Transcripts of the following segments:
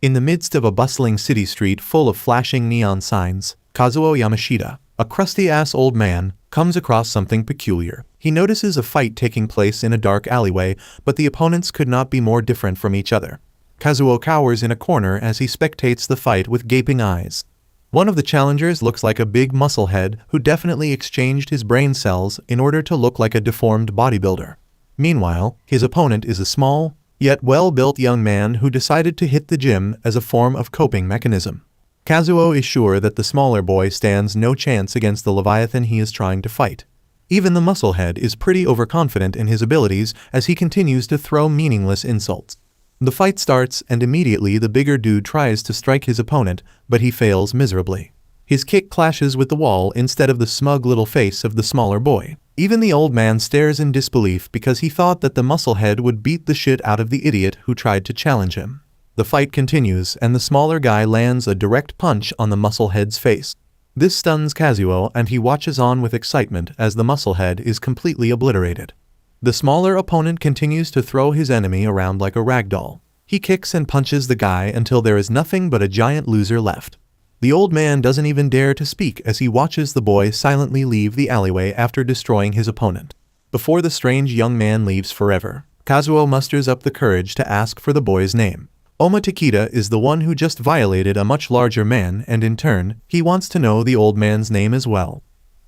In the midst of a bustling city street full of flashing neon signs, Kazuo Yamashita, a crusty-ass old man, comes across something peculiar. He notices a fight taking place in a dark alleyway, but the opponents could not be more different from each other. Kazuo cowers in a corner as he spectates the fight with gaping eyes. One of the challengers looks like a big musclehead who definitely exchanged his brain cells in order to look like a deformed bodybuilder. Meanwhile, his opponent is a small, yet well-built young man who decided to hit the gym as a form of coping mechanism. Kazuo is sure that the smaller boy stands no chance against the leviathan he is trying to fight. Even the musclehead is pretty overconfident in his abilities as he continues to throw meaningless insults. The fight starts and immediately the bigger dude tries to strike his opponent, but he fails miserably. His kick clashes with the wall instead of the smug little face of the smaller boy. Even the old man stares in disbelief because he thought that the musclehead would beat the shit out of the idiot who tried to challenge him. The fight continues and the smaller guy lands a direct punch on the musclehead's face. This stuns Kazuo and he watches on with excitement as the musclehead is completely obliterated. The smaller opponent continues to throw his enemy around like a ragdoll. He kicks and punches the guy until there is nothing but a giant loser left. The old man doesn't even dare to speak as he watches the boy silently leave the alleyway after destroying his opponent. Before the strange young man leaves forever, Kazuo musters up the courage to ask for the boy's name. Oma Takeda is the one who just violated a much larger man and in turn, he wants to know the old man's name as well.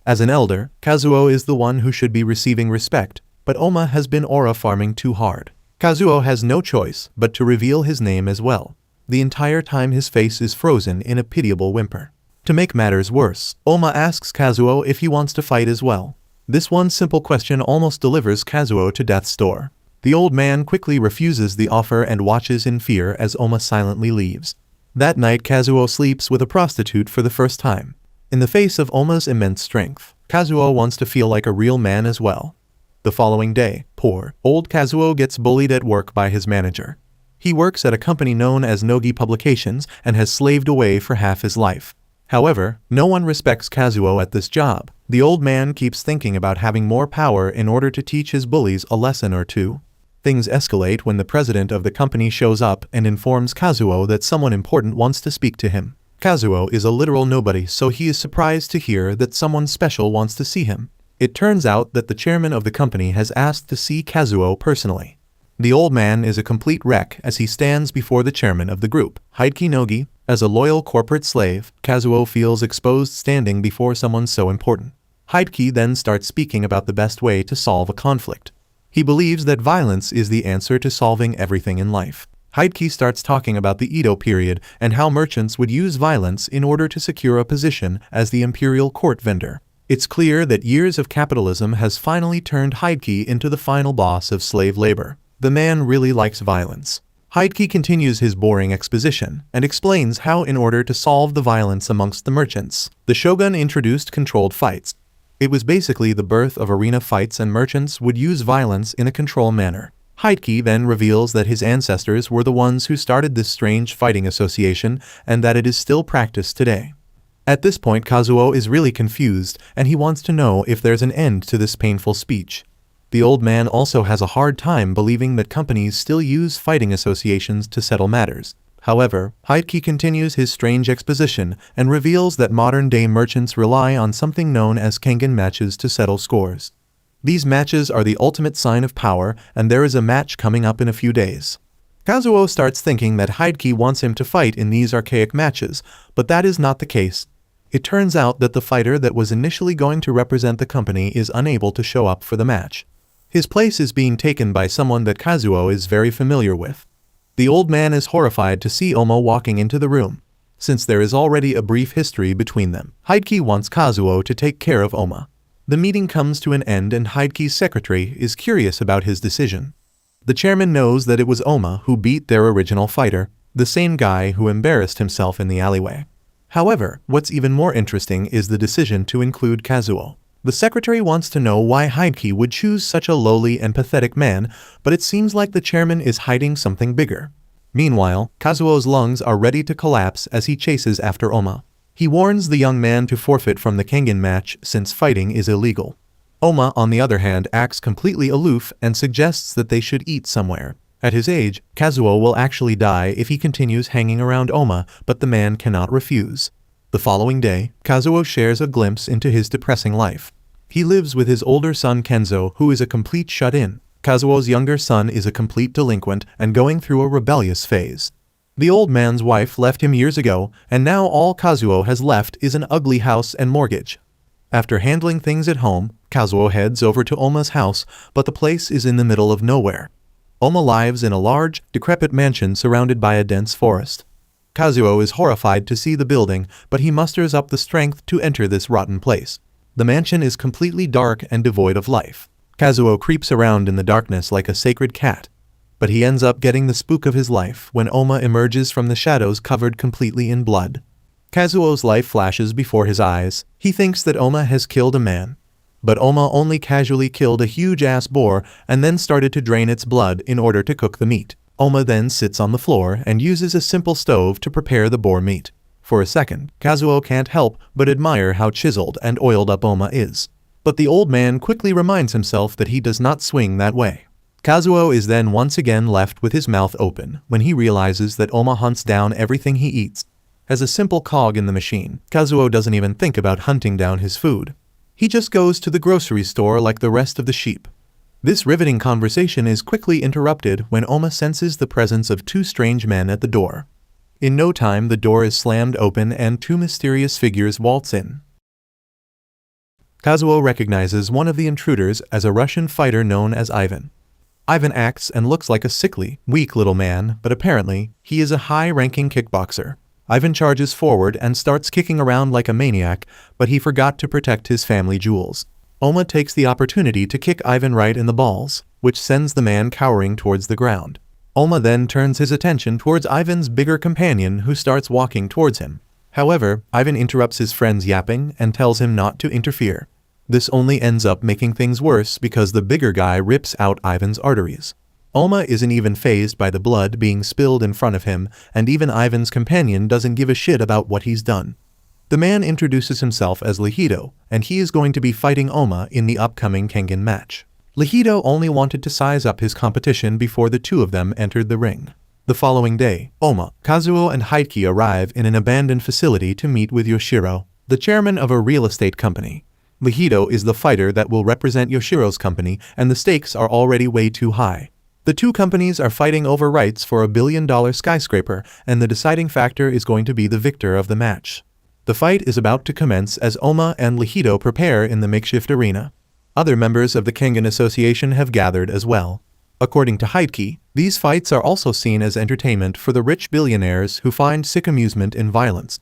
As an elder, Kazuo is the one who should be receiving respect, but Oma has been aura farming too hard. Kazuo has no choice but to reveal his name as well. The entire time his face is frozen in a pitiable whimper. To make matters worse, Oma asks Kazuo if he wants to fight as well. This one simple question almost delivers Kazuo to death's door. The old man quickly refuses the offer and watches in fear as Oma silently leaves. That night Kazuo sleeps with a prostitute for the first time. In the face of Oma's immense strength, Kazuo wants to feel like a real man as well. The following day, poor, old Kazuo gets bullied at work by his manager. He works at a company known as Nogi Publications and has slaved away for half his life. However, no one respects Kazuo at this job. The old man keeps thinking about having more power in order to teach his bullies a lesson or two. Things escalate when the president of the company shows up and informs Kazuo that someone important wants to speak to him. Kazuo is a literal nobody, so he is surprised to hear that someone special wants to see him. It turns out that the chairman of the company has asked to see Kazuo personally. The old man is a complete wreck as he stands before the chairman of the group, Hideki Nogi. As a loyal corporate slave, Kazuo feels exposed standing before someone so important. Hideki then starts speaking about the best way to solve a conflict. He believes that violence is the answer to solving everything in life. Hideki starts talking about the Edo period and how merchants would use violence in order to secure a position as the imperial court vendor. It's clear that years of capitalism has finally turned Hideki into the final boss of slave labor. The man really likes violence. Hideki continues his boring exposition and explains how in order to solve the violence amongst the merchants, the shogun introduced controlled fights. It was basically the birth of arena fights and merchants would use violence in a control manner. Hideki then reveals that his ancestors were the ones who started this strange fighting association and that it is still practiced today. At this point Kazuo is really confused and he wants to know if there's an end to this painful speech. The old man also has a hard time believing that companies still use fighting associations to settle matters. However, Hideki continues his strange exposition and reveals that modern-day merchants rely on something known as Kengan matches to settle scores. These matches are the ultimate sign of power, and there is a match coming up in a few days. Kazuo starts thinking that Hideki wants him to fight in these archaic matches, but that is not the case. It turns out that the fighter that was initially going to represent the company is unable to show up for the match. His place is being taken by someone that Kazuo is very familiar with. The old man is horrified to see Oma walking into the room. Since there is already a brief history between them, Hideki wants Kazuo to take care of Oma. The meeting comes to an end and Hideki's secretary is curious about his decision. The chairman knows that it was Oma who beat their original fighter, the same guy who embarrassed himself in the alleyway. However, what's even more interesting is the decision to include Kazuo. The secretary wants to know why Hideki would choose such a lowly and pathetic man, but it seems like the chairman is hiding something bigger. Meanwhile, Kazuo's lungs are ready to collapse as he chases after Oma. He warns the young man to forfeit from the Kengan match since fighting is illegal. Oma, on the other hand, acts completely aloof and suggests that they should eat somewhere. At his age, Kazuo will actually die if he continues hanging around Oma, but the man cannot refuse. The following day, Kazuo shares a glimpse into his depressing life. He lives with his older son Kenzo, who is a complete shut-in. Kazuo's younger son is a complete delinquent and going through a rebellious phase. The old man's wife left him years ago, and now all Kazuo has left is an ugly house and mortgage. After handling things at home, Kazuo heads over to Oma's house, but the place is in the middle of nowhere. Oma lives in a large, decrepit mansion surrounded by a dense forest. Kazuo is horrified to see the building, but he musters up the strength to enter this rotten place. The mansion is completely dark and devoid of life. Kazuo creeps around in the darkness like a sacred cat. But he ends up getting the spook of his life when Oma emerges from the shadows covered completely in blood. Kazuo's life flashes before his eyes. He thinks that Oma has killed a man. But Oma only casually killed a huge-ass boar and then started to drain its blood in order to cook the meat. Oma then sits on the floor and uses a simple stove to prepare the boar meat. For a second, Kazuo can't help but admire how chiseled and oiled up Oma is. But the old man quickly reminds himself that he does not swing that way. Kazuo is then once again left with his mouth open when he realizes that Oma hunts down everything he eats. As a simple cog in the machine, Kazuo doesn't even think about hunting down his food. He just goes to the grocery store like the rest of the sheep. This riveting conversation is quickly interrupted when Oma senses the presence of two strange men at the door. In no time, the door is slammed open and two mysterious figures waltz in. Kazuo recognizes one of the intruders as a Russian fighter known as Ivan. Ivan acts and looks like a sickly, weak little man, but apparently, he is a high-ranking kickboxer. Ivan charges forward and starts kicking around like a maniac, but he forgot to protect his family jewels. Oma takes the opportunity to kick Ivan right in the balls, which sends the man cowering towards the ground. Oma then turns his attention towards Ivan's bigger companion who starts walking towards him. However, Ivan interrupts his friend's yapping and tells him not to interfere. This only ends up making things worse because the bigger guy rips out Ivan's arteries. Oma isn't even fazed by the blood being spilled in front of him, and even Ivan's companion doesn't give a shit about what he's done. The man introduces himself as Lihido, and he is going to be fighting Oma in the upcoming Kengan match. Lihido only wanted to size up his competition before the two of them entered the ring. The following day, Oma, Kazuo, and Hideki arrive in an abandoned facility to meet with Yoshiro, the chairman of a real estate company. Lihido is the fighter that will represent Yoshiro's company, and the stakes are already way too high. The two companies are fighting over rights for $1 billion skyscraper, and the deciding factor is going to be the victor of the match. The fight is about to commence as Oma and Lihido prepare in the makeshift arena. Other members of the Kengan Association have gathered as well. According to Hideki, these fights are also seen as entertainment for the rich billionaires who find sick amusement in violence.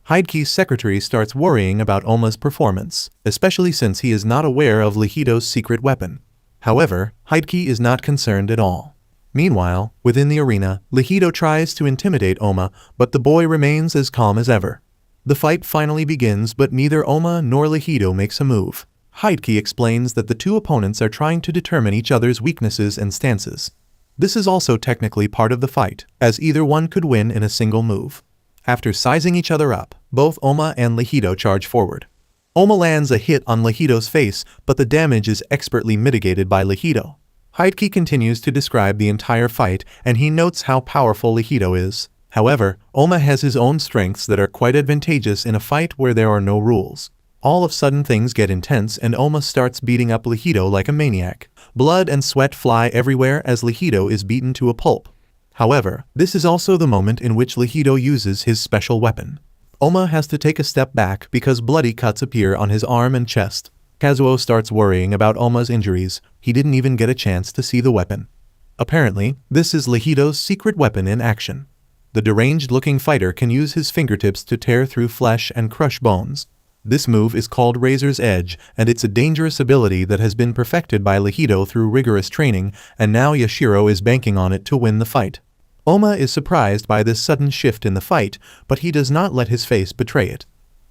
Hideki's secretary starts worrying about Oma's performance, especially since he is not aware of Lihido's secret weapon. However, Hideki is not concerned at all. Meanwhile, within the arena, Lihido tries to intimidate Oma, but the boy remains as calm as ever. The fight finally begins, but neither Oma nor Lihido makes a move. Hideki explains that the two opponents are trying to determine each other's weaknesses and stances. This is also technically part of the fight, as either one could win in a single move. After sizing each other up, both Oma and Lihido charge forward. Oma lands a hit on Lihido's face, but the damage is expertly mitigated by Lihido. Hideki continues to describe the entire fight, and he notes how powerful Lihido is. However, Oma has his own strengths that are quite advantageous in a fight where there are no rules. All of a sudden things get intense and Oma starts beating up Lihido like a maniac. Blood and sweat fly everywhere as Lihido is beaten to a pulp. However, this is also the moment in which Lihido uses his special weapon. Oma has to take a step back because bloody cuts appear on his arm and chest. Kazuo starts worrying about Oma's injuries. He didn't even get a chance to see the weapon. Apparently, this is Lihido's secret weapon in action. The deranged-looking fighter can use his fingertips to tear through flesh and crush bones. This move is called Razor's Edge, and it's a dangerous ability that has been perfected by Lihido through rigorous training, and now Yoshiro is banking on it to win the fight. Oma is surprised by this sudden shift in the fight, but he does not let his face betray it.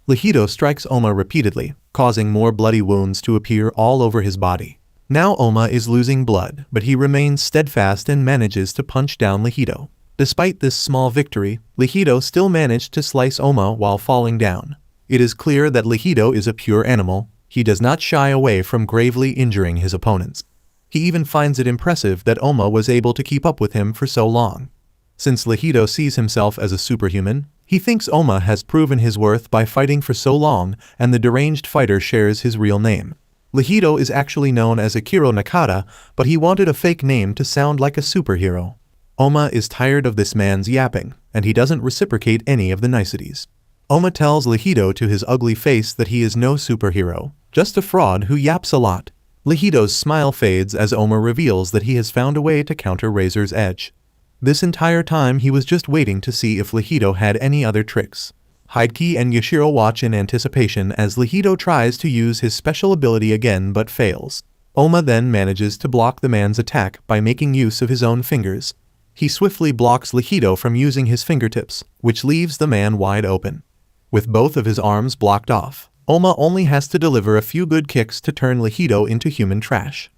Lihido strikes Oma repeatedly, causing more bloody wounds to appear all over his body. Now Oma is losing blood, but he remains steadfast and manages to punch down Lihido. Despite this small victory, Lihido still managed to slice Oma while falling down. It is clear that Lihido is a pure animal. He does not shy away from gravely injuring his opponents. He even finds it impressive that Oma was able to keep up with him for so long. Since Lihido sees himself as a superhuman, he thinks Oma has proven his worth by fighting for so long, and the deranged fighter shares his real name. Lihido is actually known as Akiro Nakata, but he wanted a fake name to sound like a superhero. Oma is tired of this man's yapping, and he doesn't reciprocate any of the niceties. Oma tells Lihido to his ugly face that he is no superhero, just a fraud who yaps a lot. Lihido's smile fades as Oma reveals that he has found a way to counter Razor's edge. This entire time he was just waiting to see if Lihido had any other tricks. Hideki and Yashiro watch in anticipation as Lihido tries to use his special ability again but fails. Oma then manages to block the man's attack by making use of his own fingers. He swiftly blocks Lihido from using his fingertips, which leaves the man wide open. With both of his arms blocked off, Oma only has to deliver a few good kicks to turn Lihido into human trash.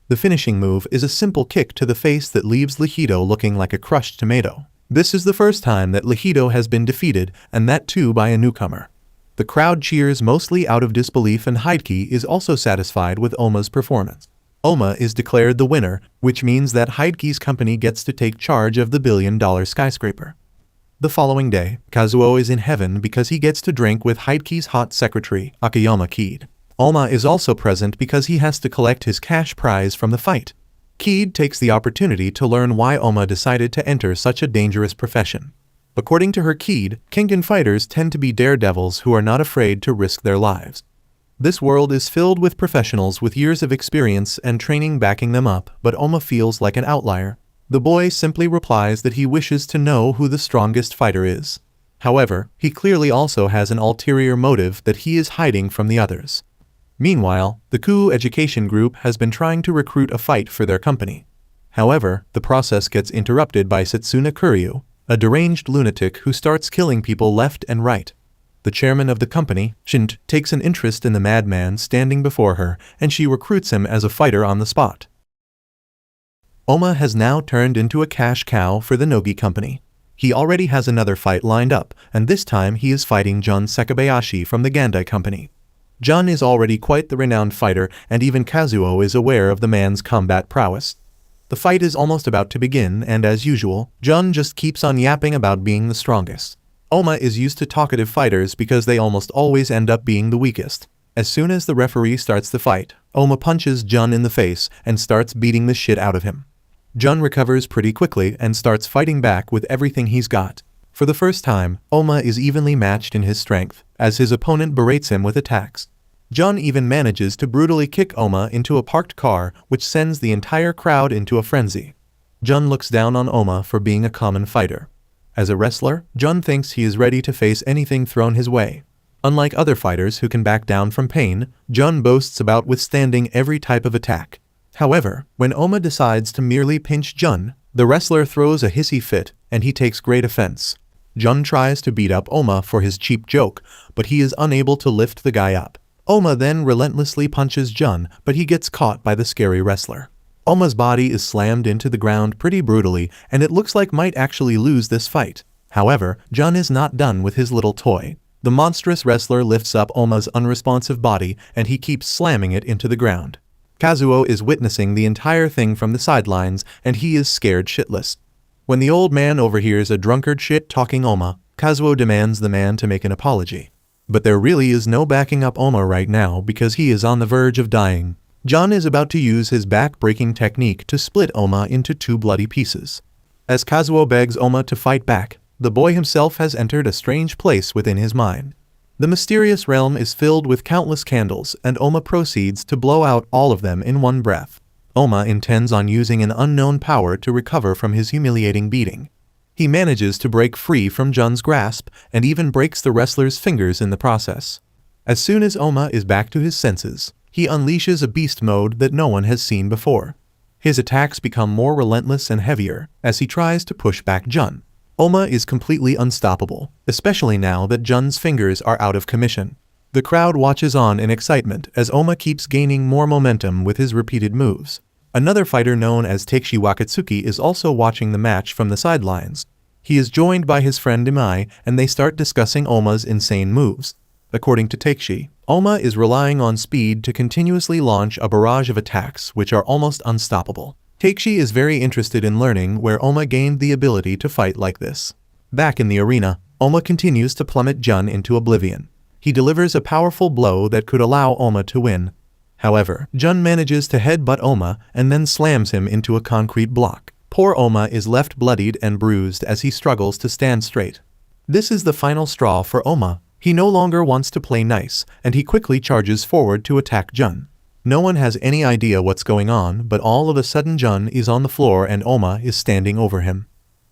The finishing move is a simple kick to the face that leaves Lihido looking like a crushed tomato. This is the first time that Lihido has been defeated, and that too by a newcomer. The crowd cheers mostly out of disbelief, and Hideki is also satisfied with Oma's performance. Oma is declared the winner, which means that Hideki's company gets to take charge of the billion-dollar skyscraper. The following day, Kazuo is in heaven because he gets to drink with Hideki's hot secretary, Akiyama Kid. Oma is also present because he has to collect his cash prize from the fight. Kid takes the opportunity to learn why Oma decided to enter such a dangerous profession. According to her, Kid, Kengan fighters tend to be daredevils who are not afraid to risk their lives. This world is filled with professionals with years of experience and training backing them up, but Oma feels like an outlier. The boy simply replies that he wishes to know who the strongest fighter is. However, he clearly also has an ulterior motive that he is hiding from the others. Meanwhile, the Ku Education Group has been trying to recruit a fight for their company. However, the process gets interrupted by Setsuna Kuryu, a deranged lunatic who starts killing people left and right. The chairman of the company, Shint, takes an interest in the madman standing before her, and she recruits him as a fighter on the spot. Oma has now turned into a cash cow for the Nogi company. He already has another fight lined up, and this time he is fighting Jun Sakabayashi from the Gandai company. Jun is already quite the renowned fighter, and even Kazuo is aware of the man's combat prowess. The fight is almost about to begin, and as usual, Jun just keeps on yapping about being the strongest. Oma is used to talkative fighters because they almost always end up being the weakest. As soon as the referee starts the fight, Oma punches Jun in the face and starts beating the shit out of him. Jun recovers pretty quickly and starts fighting back with everything he's got. For the first time, Oma is evenly matched in his strength, as his opponent berates him with attacks. Jun even manages to brutally kick Oma into a parked car, which sends the entire crowd into a frenzy. Jun looks down on Oma for being a common fighter. As a wrestler, Jun thinks he is ready to face anything thrown his way. Unlike other fighters who can back down from pain, Jun boasts about withstanding every type of attack. However, when Oma decides to merely pinch Jun, the wrestler throws a hissy fit, and he takes great offense. Jun tries to beat up Oma for his cheap joke, but he is unable to lift the guy up. Oma then relentlessly punches Jun, but he gets caught by the scary wrestler. Oma's body is slammed into the ground pretty brutally, and it looks like might actually lose this fight. However, Jun is not done with his little toy. The monstrous wrestler lifts up Oma's unresponsive body, and he keeps slamming it into the ground. Kazuo is witnessing the entire thing from the sidelines, and he is scared shitless. When the old man overhears a drunkard shit-talking Oma, Kazuo demands the man to make an apology. But there really is no backing up Oma right now because he is on the verge of dying. Jun is about to use his back-breaking technique to split Oma into 2 bloody pieces. As Kazuo begs Oma to fight back, the boy himself has entered a strange place within his mind. The mysterious realm is filled with countless candles, and Oma proceeds to blow out all of them in one breath. Oma intends on using an unknown power to recover from his humiliating beating. He manages to break free from Jun's grasp, and even breaks the wrestler's fingers in the process. As soon as Oma is back to his senses, he unleashes a beast mode that no one has seen before. His attacks become more relentless and heavier as he tries to push back Jun. Oma is completely unstoppable, especially now that Jun's fingers are out of commission. The crowd watches on in excitement as Oma keeps gaining more momentum with his repeated moves. Another fighter known as Takeshi Wakatsuki is also watching the match from the sidelines. He is joined by his friend Imai, and they start discussing Oma's insane moves. According to Takeshi, Oma is relying on speed to continuously launch a barrage of attacks which are almost unstoppable. Takeshi is very interested in learning where Oma gained the ability to fight like this. Back in the arena, Oma continues to plummet Jun into oblivion. He delivers a powerful blow that could allow Oma to win. However, Jun manages to headbutt Oma and then slams him into a concrete block. Poor Oma is left bloodied and bruised as he struggles to stand straight. This is the final straw for Oma. He no longer wants to play nice, and he quickly charges forward to attack Jun. No one has any idea what's going on, but all of a sudden Jun is on the floor and Oma is standing over him.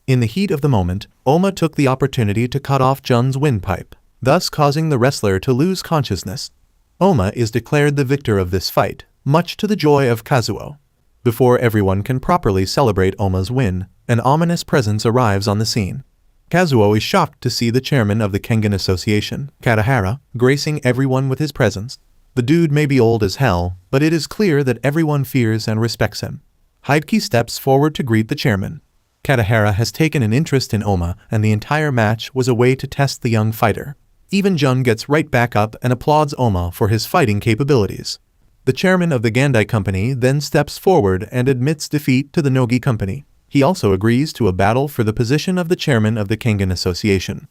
In the heat of the moment, Oma took the opportunity to cut off Jun's windpipe, thus causing the wrestler to lose consciousness. Oma is declared the victor of this fight, much to the joy of Kazuo. Before everyone can properly celebrate Oma's win, an ominous presence arrives on the scene. Kazuo is shocked to see the chairman of the Kengan Association, Katahara, gracing everyone with his presence. The dude may be old as hell, but it is clear that everyone fears and respects him. Hideki steps forward to greet the chairman. Katahara has taken an interest in Oma, and the entire match was a way to test the young fighter. Even Jun gets right back up and applauds Oma for his fighting capabilities. The chairman of the Gandai company then steps forward and admits defeat to the Nogi company. He also agrees to a battle for the position of the chairman of the Kengan Association.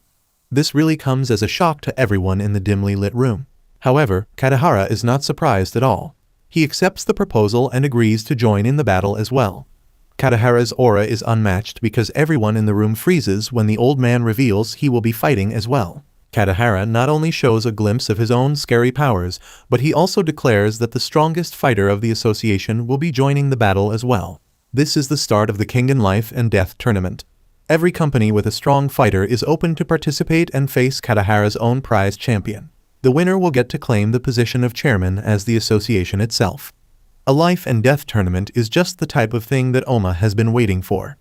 This really comes as a shock to everyone in the dimly lit room. However, Katahara is not surprised at all. He accepts the proposal and agrees to join in the battle as well. Katahara's aura is unmatched because everyone in the room freezes when the old man reveals he will be fighting as well. Katahara not only shows a glimpse of his own scary powers, but he also declares that the strongest fighter of the association will be joining the battle as well. This is the start of the Kengan Life and Death Tournament. Every company with a strong fighter is open to participate and face Katahara's own prize champion. The winner will get to claim the position of chairman as the association itself. A life and death tournament is just the type of thing that Oma has been waiting for.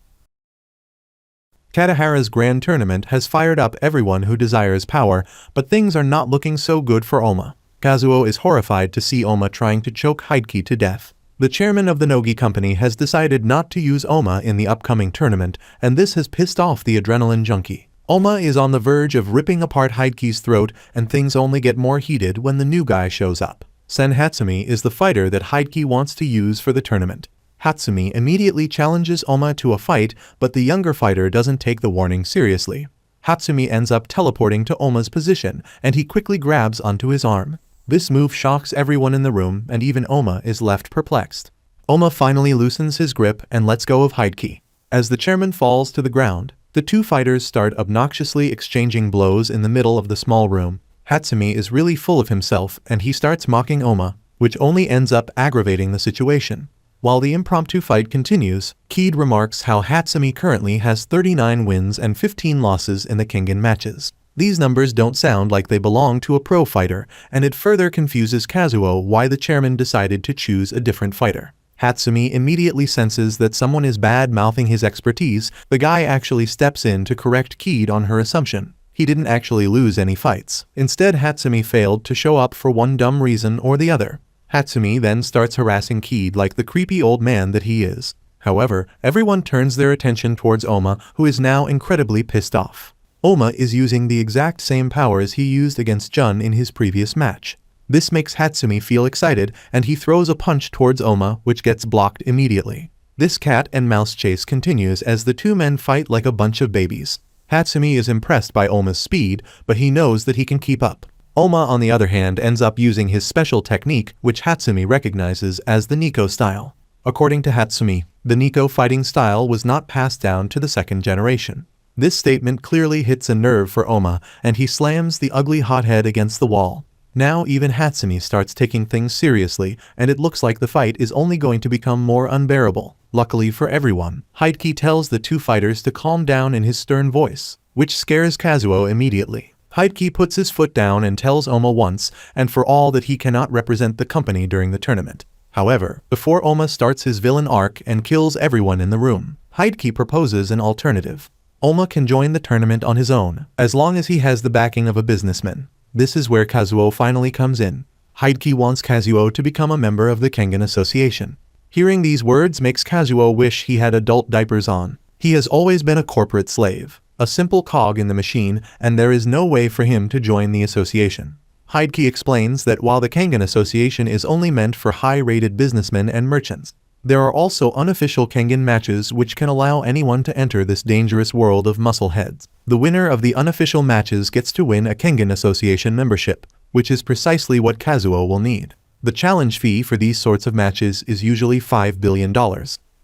Katahara's grand tournament has fired up everyone who desires power, but things are not looking so good for Oma. Kazuo is horrified to see Oma trying to choke Hideki to death. The chairman of the Nogi company has decided not to use Oma in the upcoming tournament, and this has pissed off the adrenaline junkie. Oma is on the verge of ripping apart Hideki's throat, and things only get more heated when the new guy shows up. Sen Hatsumi is the fighter that Hideki wants to use for the tournament. Hatsumi immediately challenges Oma to a fight, but the younger fighter doesn't take the warning seriously. Hatsumi ends up teleporting to Oma's position, and he quickly grabs onto his arm. This move shocks everyone in the room, and even Oma is left perplexed. Oma finally loosens his grip and lets go of Hideki. As the chairman falls to the ground, the two fighters start obnoxiously exchanging blows in the middle of the small room. Hatsumi is really full of himself, and he starts mocking Oma, which only ends up aggravating the situation. While the impromptu fight continues, Keed remarks how Hatsumi currently has 39 wins and 15 losses in the Kengan matches. These numbers don't sound like they belong to a pro fighter, and it further confuses Kazuo why the chairman decided to choose a different fighter. Hatsumi immediately senses that someone is bad-mouthing his expertise. The guy actually steps in to correct Keed on her assumption. He didn't actually lose any fights. Instead, Hatsumi failed to show up for one dumb reason or the other. Hatsumi then starts harassing Keed like the creepy old man that he is. However, everyone turns their attention towards Oma, who is now incredibly pissed off. Oma is using the exact same powers he used against Jun in his previous match. This makes Hatsumi feel excited, and he throws a punch towards Oma, which gets blocked immediately. This cat and mouse chase continues as the two men fight like a bunch of babies. Hatsumi is impressed by Oma's speed, but he knows that he can keep up. Oma, on the other hand, ends up using his special technique, which Hatsumi recognizes as the Nico style. According to Hatsumi, the Nico fighting style was not passed down to the second generation. This statement clearly hits a nerve for Oma, and he slams the ugly hothead against the wall. Now even Hatsumi starts taking things seriously, and it looks like the fight is only going to become more unbearable. Luckily for everyone, Hideki tells the two fighters to calm down in his stern voice, which scares Kazuo immediately. Hideki puts his foot down and tells Oma once and for all that he cannot represent the company during the tournament. However, before Oma starts his villain arc and kills everyone in the room, Hideki proposes an alternative. Oma can join the tournament on his own, as long as he has the backing of a businessman. This is where Kazuo finally comes in. Hideki wants Kazuo to become a member of the Kengan Association. Hearing these words makes Kazuo wish he had adult diapers on. He has always been a corporate slave, a simple cog in the machine, and there is no way for him to join the association. Hideki explains that while the Kengan Association is only meant for high-rated businessmen and merchants, there are also unofficial Kengan matches which can allow anyone to enter this dangerous world of muscleheads. The winner of the unofficial matches gets to win a Kengan Association membership, which is precisely what Kazuo will need. The challenge fee for these sorts of matches is usually $5 billion.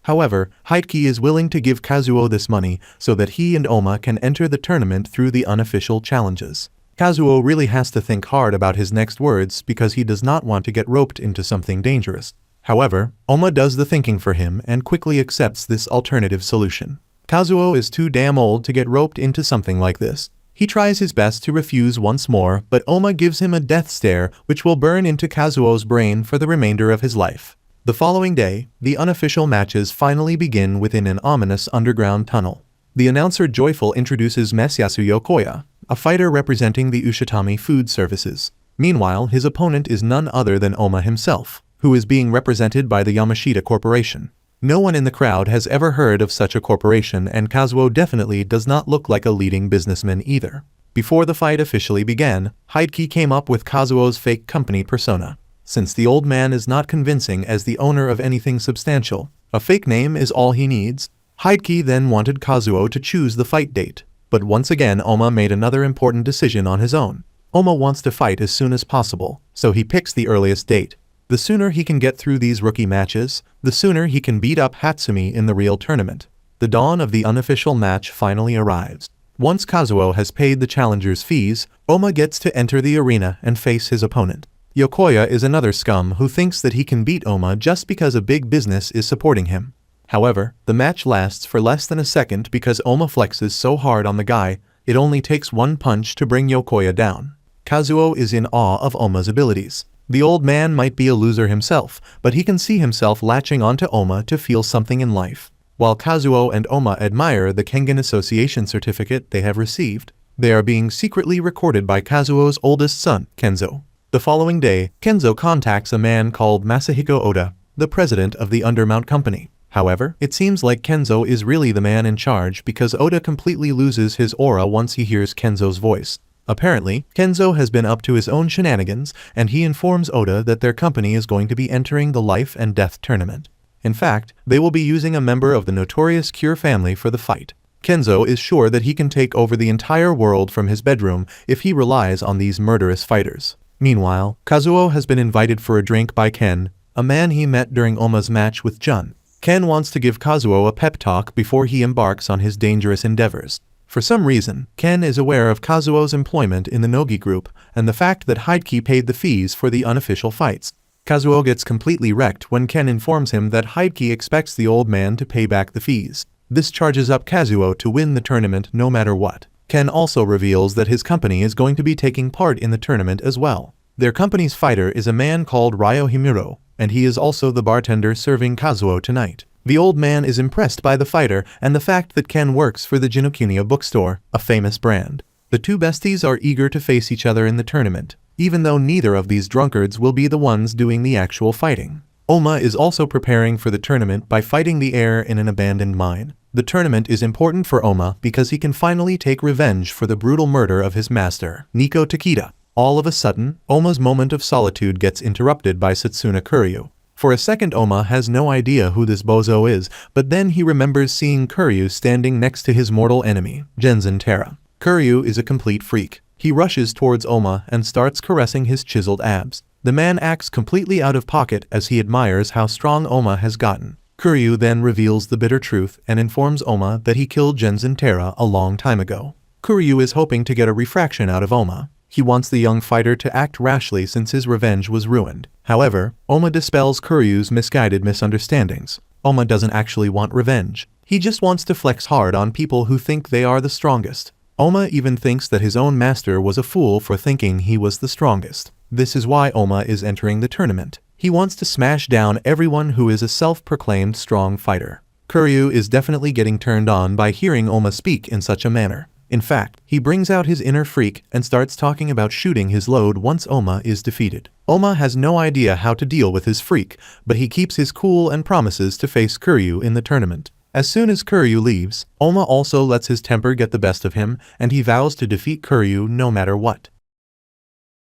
However, Hideki is willing to give Kazuo this money so that he and Oma can enter the tournament through the unofficial challenges. Kazuo really has to think hard about his next words because he does not want to get roped into something dangerous. However, Oma does the thinking for him and quickly accepts this alternative solution. Kazuo is too damn old to get roped into something like this. He tries his best to refuse once more, but Oma gives him a death stare which will burn into Kazuo's brain for the remainder of his life. The following day, the unofficial matches finally begin within an ominous underground tunnel. The announcer Joyful introduces Mesiyasu Yokoya, a fighter representing the Ushitami Food Services. Meanwhile, his opponent is none other than Oma himself, who is being represented by the Yamashita Corporation. No one in the crowd has ever heard of such a corporation, and Kazuo definitely does not look like a leading businessman either. Before the fight officially began, Hideki came up with Kazuo's fake company persona. Since the old man is not convincing as the owner of anything substantial, a fake name is all he needs. Hideki then wanted Kazuo to choose the fight date, but once again Oma made another important decision on his own. Oma wants to fight as soon as possible, so he picks the earliest date. The sooner he can get through these rookie matches, the sooner he can beat up Hatsumi in the real tournament. The dawn of the unofficial match finally arrives. Once Kazuo has paid the challenger's fees, Oma gets to enter the arena and face his opponent. Yokoya is another scum who thinks that he can beat Oma just because a big business is supporting him. However, the match lasts for less than a second because Oma flexes so hard on the guy, it only takes one punch to bring Yokoya down. Kazuo is in awe of Oma's abilities. The old man might be a loser himself, but he can see himself latching onto Oma to feel something in life. While Kazuo and Oma admire the Kengan Association certificate they have received, they are being secretly recorded by Kazuo's oldest son, Kenzo. The following day, Kenzo contacts a man called Masahiko Oda, the president of the Undermount Company. However, it seems like Kenzo is really the man in charge because Oda completely loses his aura once he hears Kenzo's voice. Apparently, Kenzo has been up to his own shenanigans, and he informs Oda that their company is going to be entering the life and death tournament. In fact, they will be using a member of the notorious Cure family for the fight. Kenzo is sure that he can take over the entire world from his bedroom if he relies on these murderous fighters. Meanwhile, Kazuo has been invited for a drink by Ken, a man he met during Oma's match with Jun. Ken wants to give Kazuo a pep talk before he embarks on his dangerous endeavors. For some reason, Ken is aware of Kazuo's employment in the Nogi group and the fact that Hideki paid the fees for the unofficial fights. Kazuo gets completely wrecked when Ken informs him that Hideki expects the old man to pay back the fees. This charges up Kazuo to win the tournament no matter what. Ken also reveals that his company is going to be taking part in the tournament as well. Their company's fighter is a man called Ryo Himuro, and he is also the bartender serving Kazuo tonight. The old man is impressed by the fighter and the fact that Ken works for the Jinokuniya bookstore, a famous brand. The two besties are eager to face each other in the tournament, even though neither of these drunkards will be the ones doing the actual fighting. Oma is also preparing for the tournament by fighting the heir in an abandoned mine. The tournament is important for Oma because he can finally take revenge for the brutal murder of his master, Nico Takeda. All of a sudden, Oma's moment of solitude gets interrupted by Satsuna Kuryu. For a second Oma has no idea who this bozo is, but then he remembers seeing Kuryu standing next to his mortal enemy, Genzen Terra. Kuryu is a complete freak. He rushes towards Oma and starts caressing his chiseled abs. The man acts completely out of pocket as he admires how strong Oma has gotten. Kuryu then reveals the bitter truth and informs Oma that he killed Genzen Terra a long time ago. Kuryu is hoping to get a refraction out of Oma. He wants the young fighter to act rashly since his revenge was ruined. However, Oma dispels Kuryu's misguided misunderstandings. Oma doesn't actually want revenge. He just wants to flex hard on people who think they are the strongest. Oma even thinks that his own master was a fool for thinking he was the strongest. This is why Oma is entering the tournament. He wants to smash down everyone who is a self-proclaimed strong fighter. Kuryu is definitely getting turned on by hearing Oma speak in such a manner. In fact, he brings out his inner freak and starts talking about shooting his load once Oma is defeated. Oma has no idea how to deal with his freak, but he keeps his cool and promises to face Kuryu in the tournament. As soon as Kuryu leaves, Oma also lets his temper get the best of him, and he vows to defeat Kuryu no matter what.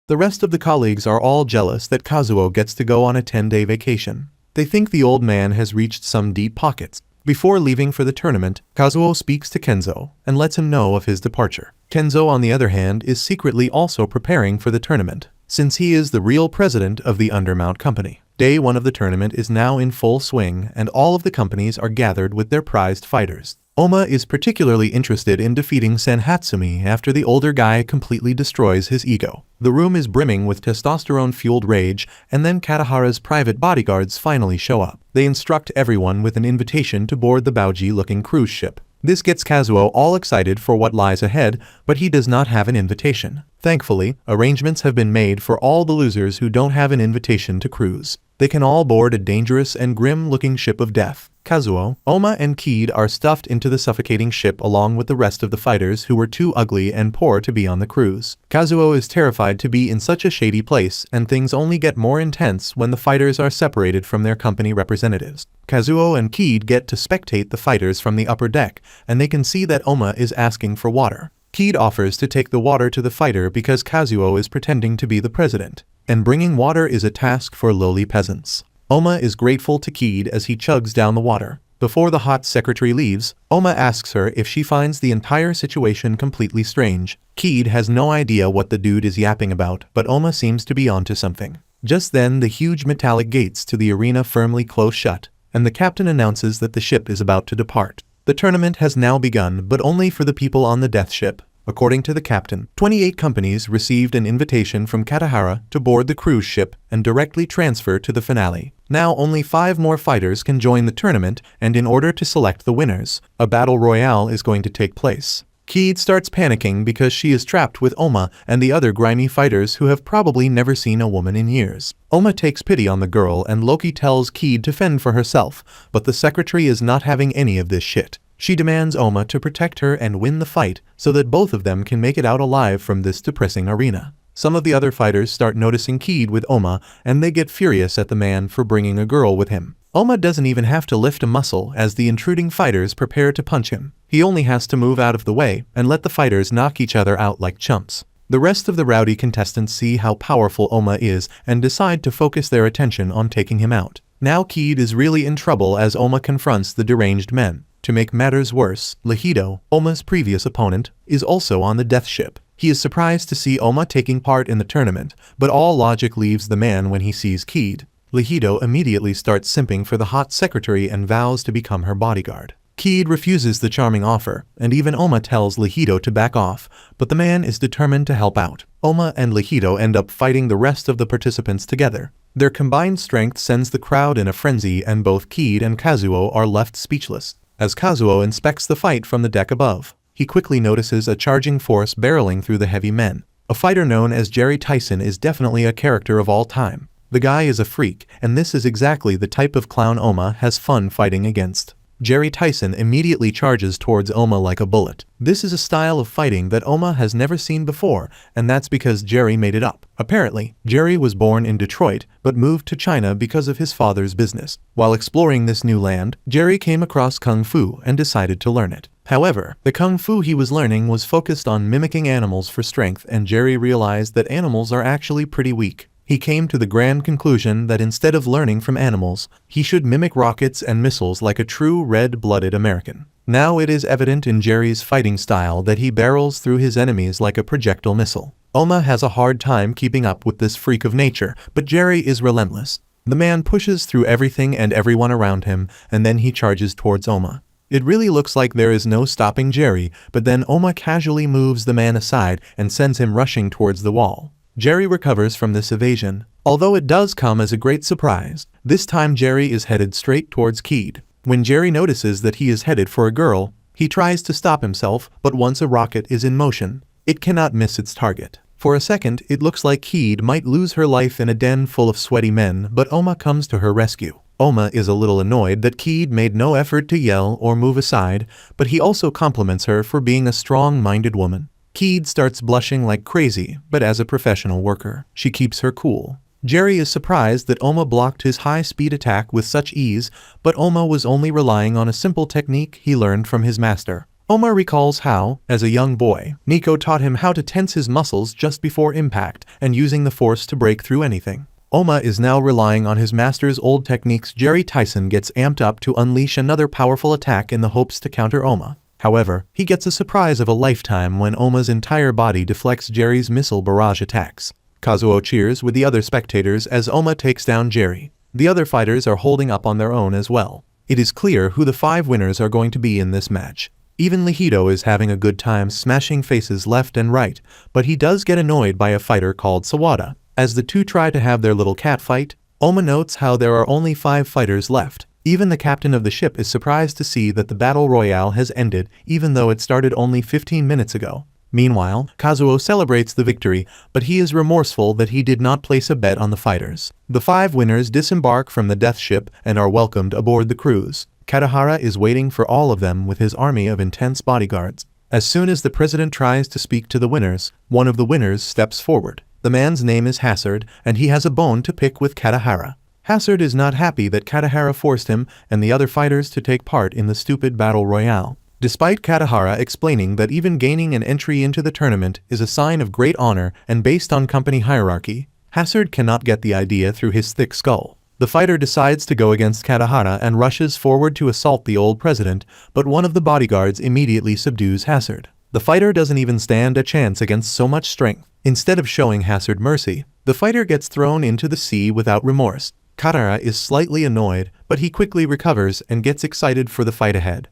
The rest of the colleagues are all jealous that Kazuo gets to go on a 10-day vacation. They think the old man has reached some deep pockets. Before leaving for the tournament, Kazuo speaks to Kenzo and lets him know of his departure. Kenzo, on the other hand, is secretly also preparing for the tournament, since he is the real president of the Undermount Company. Day 1 of the tournament is now in full swing, and all of the companies are gathered with their prized fighters. Oma is particularly interested in defeating Senhatsumi after the older guy completely destroys his ego. The room is brimming with testosterone-fueled rage, and then Katahara's private bodyguards finally show up. They instruct everyone with an invitation to board the Bauji-looking cruise ship. This gets Kazuo all excited for what lies ahead, but he does not have an invitation. Thankfully, arrangements have been made for all the losers who don't have an invitation to cruise. They can all board a dangerous and grim-looking ship of death. Kazuo, Oma, and Keed are stuffed into the suffocating ship along with the rest of the fighters who were too ugly and poor to be on the cruise. Kazuo is terrified to be in such a shady place, and things only get more intense when the fighters are separated from their company representatives. Kazuo and Keed get to spectate the fighters from the upper deck, and they can see that Oma is asking for water. Keed offers to take the water to the fighter because Kazuo is pretending to be the president, and bringing water is a task for lowly peasants. Oma is grateful to Keed as he chugs down the water. Before the hot secretary leaves, Oma asks her if she finds the entire situation completely strange. Keed has no idea what the dude is yapping about, but Oma seems to be onto something. Just then, the huge metallic gates to the arena firmly close shut, and the captain announces that the ship is about to depart. The tournament has now begun, but only for the people on the death ship. According to the captain, 28 companies received an invitation from Katahara to board the cruise ship and directly transfer to the finale. Now only 5 more fighters can join the tournament, and in order to select the winners, a battle royale is going to take place. Keed starts panicking because she is trapped with Oma and the other grimy fighters who have probably never seen a woman in years. Oma takes pity on the girl and Loki tells Keed to fend for herself, but the secretary is not having any of this shit. She demands Oma to protect her and win the fight so that both of them can make it out alive from this depressing arena. Some of the other fighters start noticing Keed with Oma, and they get furious at the man for bringing a girl with him. Oma doesn't even have to lift a muscle as the intruding fighters prepare to punch him. He only has to move out of the way and let the fighters knock each other out like chumps. The rest of the rowdy contestants see how powerful Oma is and decide to focus their attention on taking him out. Now Keed is really in trouble as Oma confronts the deranged men. To make matters worse, Lehido, Oma's previous opponent, is also on the death ship. He is surprised to see Oma taking part in the tournament, but all logic leaves the man when he sees Keed. Lehido immediately starts simping for the hot secretary and vows to become her bodyguard. Keed refuses the charming offer, and even Oma tells Lehido to back off, but the man is determined to help out. Oma and Lehido end up fighting the rest of the participants together. Their combined strength sends the crowd in a frenzy, and both Keed and Kazuo are left speechless. As Kazuo inspects the fight from the deck above, he quickly notices a charging force barreling through the heavy men. A fighter known as Jerry Tyson is definitely a character of all time. The guy is a freak, and this is exactly the type of clown Oma has fun fighting against. Jerry Tyson immediately charges towards Oma like a bullet. This is a style of fighting that Oma has never seen before, and that's because Jerry made it up. Apparently, Jerry was born in Detroit, but moved to China because of his father's business. While exploring this new land, Jerry came across Kung Fu and decided to learn it. However, the Kung Fu he was learning was focused on mimicking animals for strength, and Jerry realized that animals are actually pretty weak. He came to the grand conclusion that instead of learning from animals, he should mimic rockets and missiles like a true red-blooded American. Now it is evident in Jerry's fighting style that he barrels through his enemies like a projectile missile. Oma has a hard time keeping up with this freak of nature, but Jerry is relentless. The man pushes through everything and everyone around him, and then he charges towards Oma. It really looks like there is no stopping Jerry, but then Oma casually moves the man aside and sends him rushing towards the wall. Jerry recovers from this evasion, although it does come as a great surprise. This time Jerry is headed straight towards Keed. When Jerry notices that he is headed for a girl, he tries to stop himself, but once a rocket is in motion, it cannot miss its target. For a second, it looks like Keed might lose her life in a den full of sweaty men, but Oma comes to her rescue. Oma is a little annoyed that Keed made no effort to yell or move aside, but he also compliments her for being a strong-minded woman. Keed starts blushing like crazy, but as a professional worker, she keeps her cool. Jerry is surprised that Oma blocked his high-speed attack with such ease, but Oma was only relying on a simple technique he learned from his master. Oma recalls how, as a young boy, Nico taught him how to tense his muscles just before impact and using the force to break through anything. Oma is now relying on his master's old techniques. Jerry Tyson gets amped up to unleash another powerful attack in the hopes to counter Oma. However, he gets a surprise of a lifetime when Oma's entire body deflects Jerry's missile barrage attacks. Kazuo cheers with the other spectators as Oma takes down Jerry. The other fighters are holding up on their own as well. It is clear who the 5 winners are going to be in this match. Even Lihido is having a good time smashing faces left and right, but he does get annoyed by a fighter called Sawada. As the two try to have their little cat fight, Oma notes how there are only 5 fighters left. Even the captain of the ship is surprised to see that the battle royale has ended, even though it started only 15 minutes ago. Meanwhile, Kazuo celebrates the victory, but he is remorseful that he did not place a bet on the fighters. The 5 winners disembark from the death ship and are welcomed aboard the cruise. Katahara is waiting for all of them with his army of intense bodyguards. As soon as the president tries to speak to the winners, one of the winners steps forward. The man's name is Hazard, and he has a bone to pick with Katahara. Hazard is not happy that Katahara forced him and the other fighters to take part in the stupid battle royale. Despite Katahara explaining that even gaining an entry into the tournament is a sign of great honor and based on company hierarchy, Hazard cannot get the idea through his thick skull. The fighter decides to go against Katahara and rushes forward to assault the old president, but one of the bodyguards immediately subdues Hazard. The fighter doesn't even stand a chance against so much strength. Instead of showing Hazard mercy, the fighter gets thrown into the sea without remorse. Katahara is slightly annoyed, but he quickly recovers and gets excited for the fight ahead.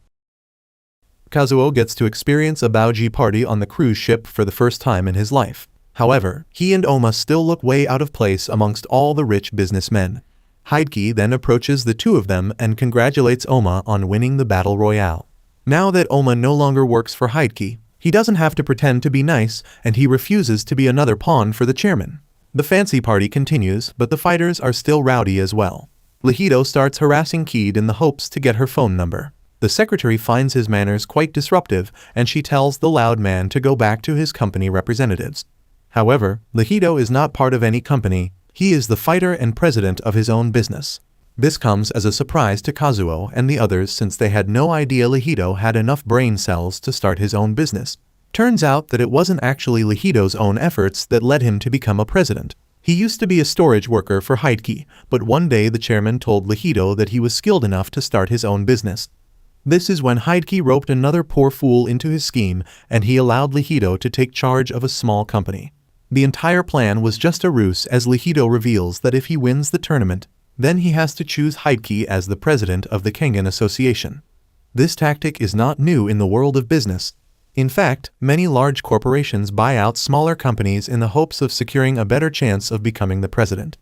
Kazuo gets to experience a Baoji party on the cruise ship for the first time in his life. However, he and Oma still look way out of place amongst all the rich businessmen. Hideki then approaches the two of them and congratulates Oma on winning the battle royale. Now that Oma no longer works for Hideki, he doesn't have to pretend to be nice, and he refuses to be another pawn for the chairman. The fancy party continues, but the fighters are still rowdy as well. Lihido starts harassing Keed in the hopes to get her phone number. The secretary finds his manners quite disruptive, and she tells the loud man to go back to his company representatives. However, Lihido is not part of any company. He is the fighter and president of his own business. This comes as a surprise to Kazuo and the others since they had no idea Lihido had enough brain cells to start his own business. Turns out that it wasn't actually Lihido's own efforts that led him to become a president. He used to be a storage worker for Hideki, but one day the chairman told Lihido that he was skilled enough to start his own business. This is when Hideki roped another poor fool into his scheme, and he allowed Lihido to take charge of a small company. The entire plan was just a ruse, as Lihido reveals that if he wins the tournament, then he has to choose Hideki as the president of the Kengan Association. This tactic is not new in the world of business. In fact, many large corporations buy out smaller companies in the hopes of securing a better chance of becoming the president.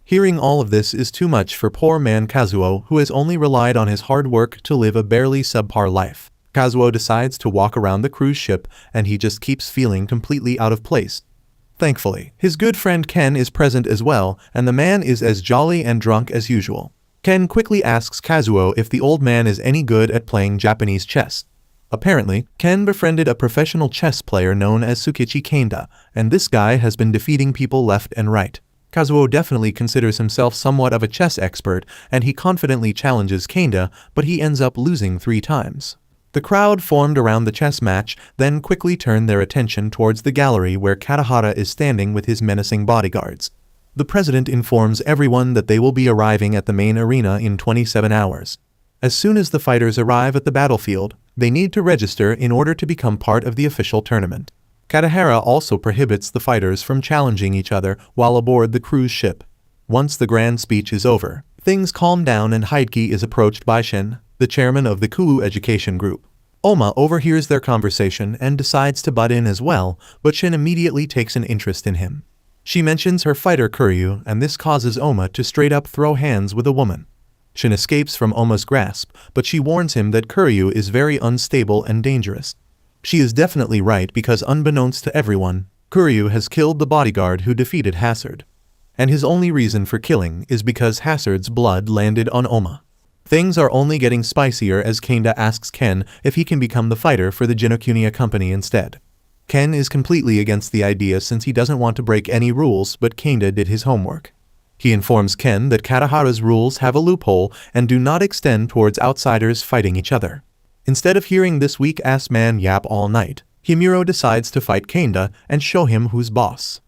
Hearing all of this is too much for poor man Kazuo, who has only relied on his hard work to live a barely subpar life. Kazuo decides to walk around the cruise ship, and he just keeps feeling completely out of place. Thankfully, his good friend Ken is present as well, and the man is as jolly and drunk as usual. Ken quickly asks Kazuo if the old man is any good at playing Japanese chess. Apparently, Ken befriended a professional chess player known as Tsukichi Kanda, and this guy has been defeating people left and right. Kazuo definitely considers himself somewhat of a chess expert, and he confidently challenges Kanda, but he ends up losing 3 times. The crowd formed around the chess match then quickly turned their attention towards the gallery where Katahara is standing with his menacing bodyguards. The president informs everyone that they will be arriving at the main arena in 27 hours. As soon as the fighters arrive at the battlefield, they need to register in order to become part of the official tournament. Katahara also prohibits the fighters from challenging each other while aboard the cruise ship. Once the grand speech is over, things calm down and Hideki is approached by Shin, the chairman of the Kuu Education Group. Oma overhears their conversation and decides to butt in as well, but Shin immediately takes an interest in him. She mentions her fighter Kuryu, and this causes Oma to straight up throw hands with a woman. Shin escapes from Oma's grasp, but she warns him that Kuryu is very unstable and dangerous. She is definitely right because unbeknownst to everyone, Kuryu has killed the bodyguard who defeated Hazard. And his only reason for killing is because Hazard's blood landed on Oma. Things are only getting spicier as Kanda asks Ken if he can become the fighter for the Jinokuniya company instead. Ken is completely against the idea since he doesn't want to break any rules, but Kanda did his homework. He informs Ken that Katahara's rules have a loophole and do not extend towards outsiders fighting each other. Instead of hearing this weak-ass man yap all night, Himuro decides to fight Kanda and show him who's boss.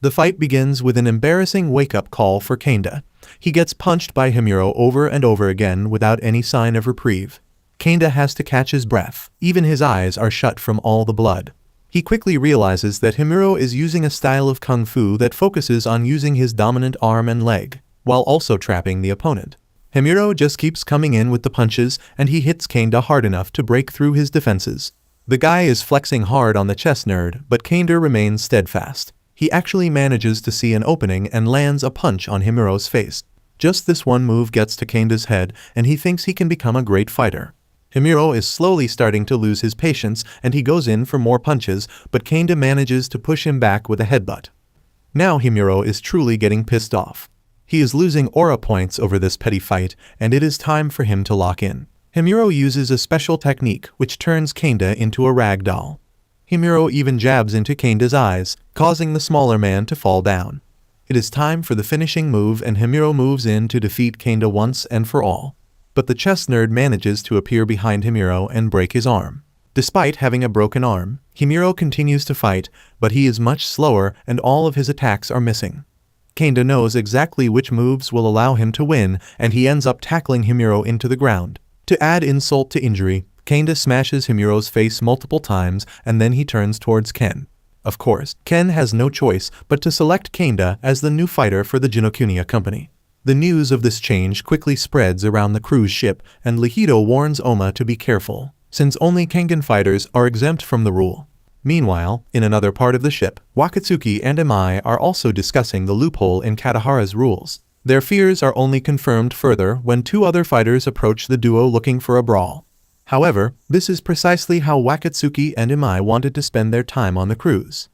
The fight begins with an embarrassing wake-up call for Kanda. He gets punched by Himuro over and over again without any sign of reprieve. Kanda has to catch his breath. Even his eyes are shut from all the blood. He quickly realizes that Himuro is using a style of kung fu that focuses on using his dominant arm and leg, while also trapping the opponent. Himuro just keeps coming in with the punches, and he hits Kanda hard enough to break through his defenses. The guy is flexing hard on the chess nerd, but Kanda remains steadfast. He actually manages to see an opening and lands a punch on Himuro's face. Just this one move gets to Kanda's head, and he thinks he can become a great fighter. Himuro is slowly starting to lose his patience, and he goes in for more punches, but Kanda manages to push him back with a headbutt. Now Himuro is truly getting pissed off. He is losing aura points over this petty fight, and it is time for him to lock in. Himuro uses a special technique which turns Kanda into a rag doll. Himuro even jabs into Kanda's eyes, causing the smaller man to fall down. It is time for the finishing move, and Himuro moves in to defeat Kanda once and for all. But the chess nerd manages to appear behind Himuro and break his arm. Despite having a broken arm, Himuro continues to fight, but he is much slower and all of his attacks are missing. Kanda knows exactly which moves will allow him to win, and he ends up tackling Himuro into the ground. To add insult to injury, Kanda smashes Himuro's face multiple times, and then he turns towards Ken. Of course, Ken has no choice but to select Kanda as the new fighter for the Jinokuniya company. The news of this change quickly spreads around the cruise ship, and Lihido warns Oma to be careful, since only Kengan fighters are exempt from the rule. Meanwhile, in another part of the ship, Wakatsuki and Imai are also discussing the loophole in Katahara's rules. Their fears are only confirmed further when two other fighters approach the duo looking for a brawl. However, this is precisely how Wakatsuki and Imai wanted to spend their time on the cruise.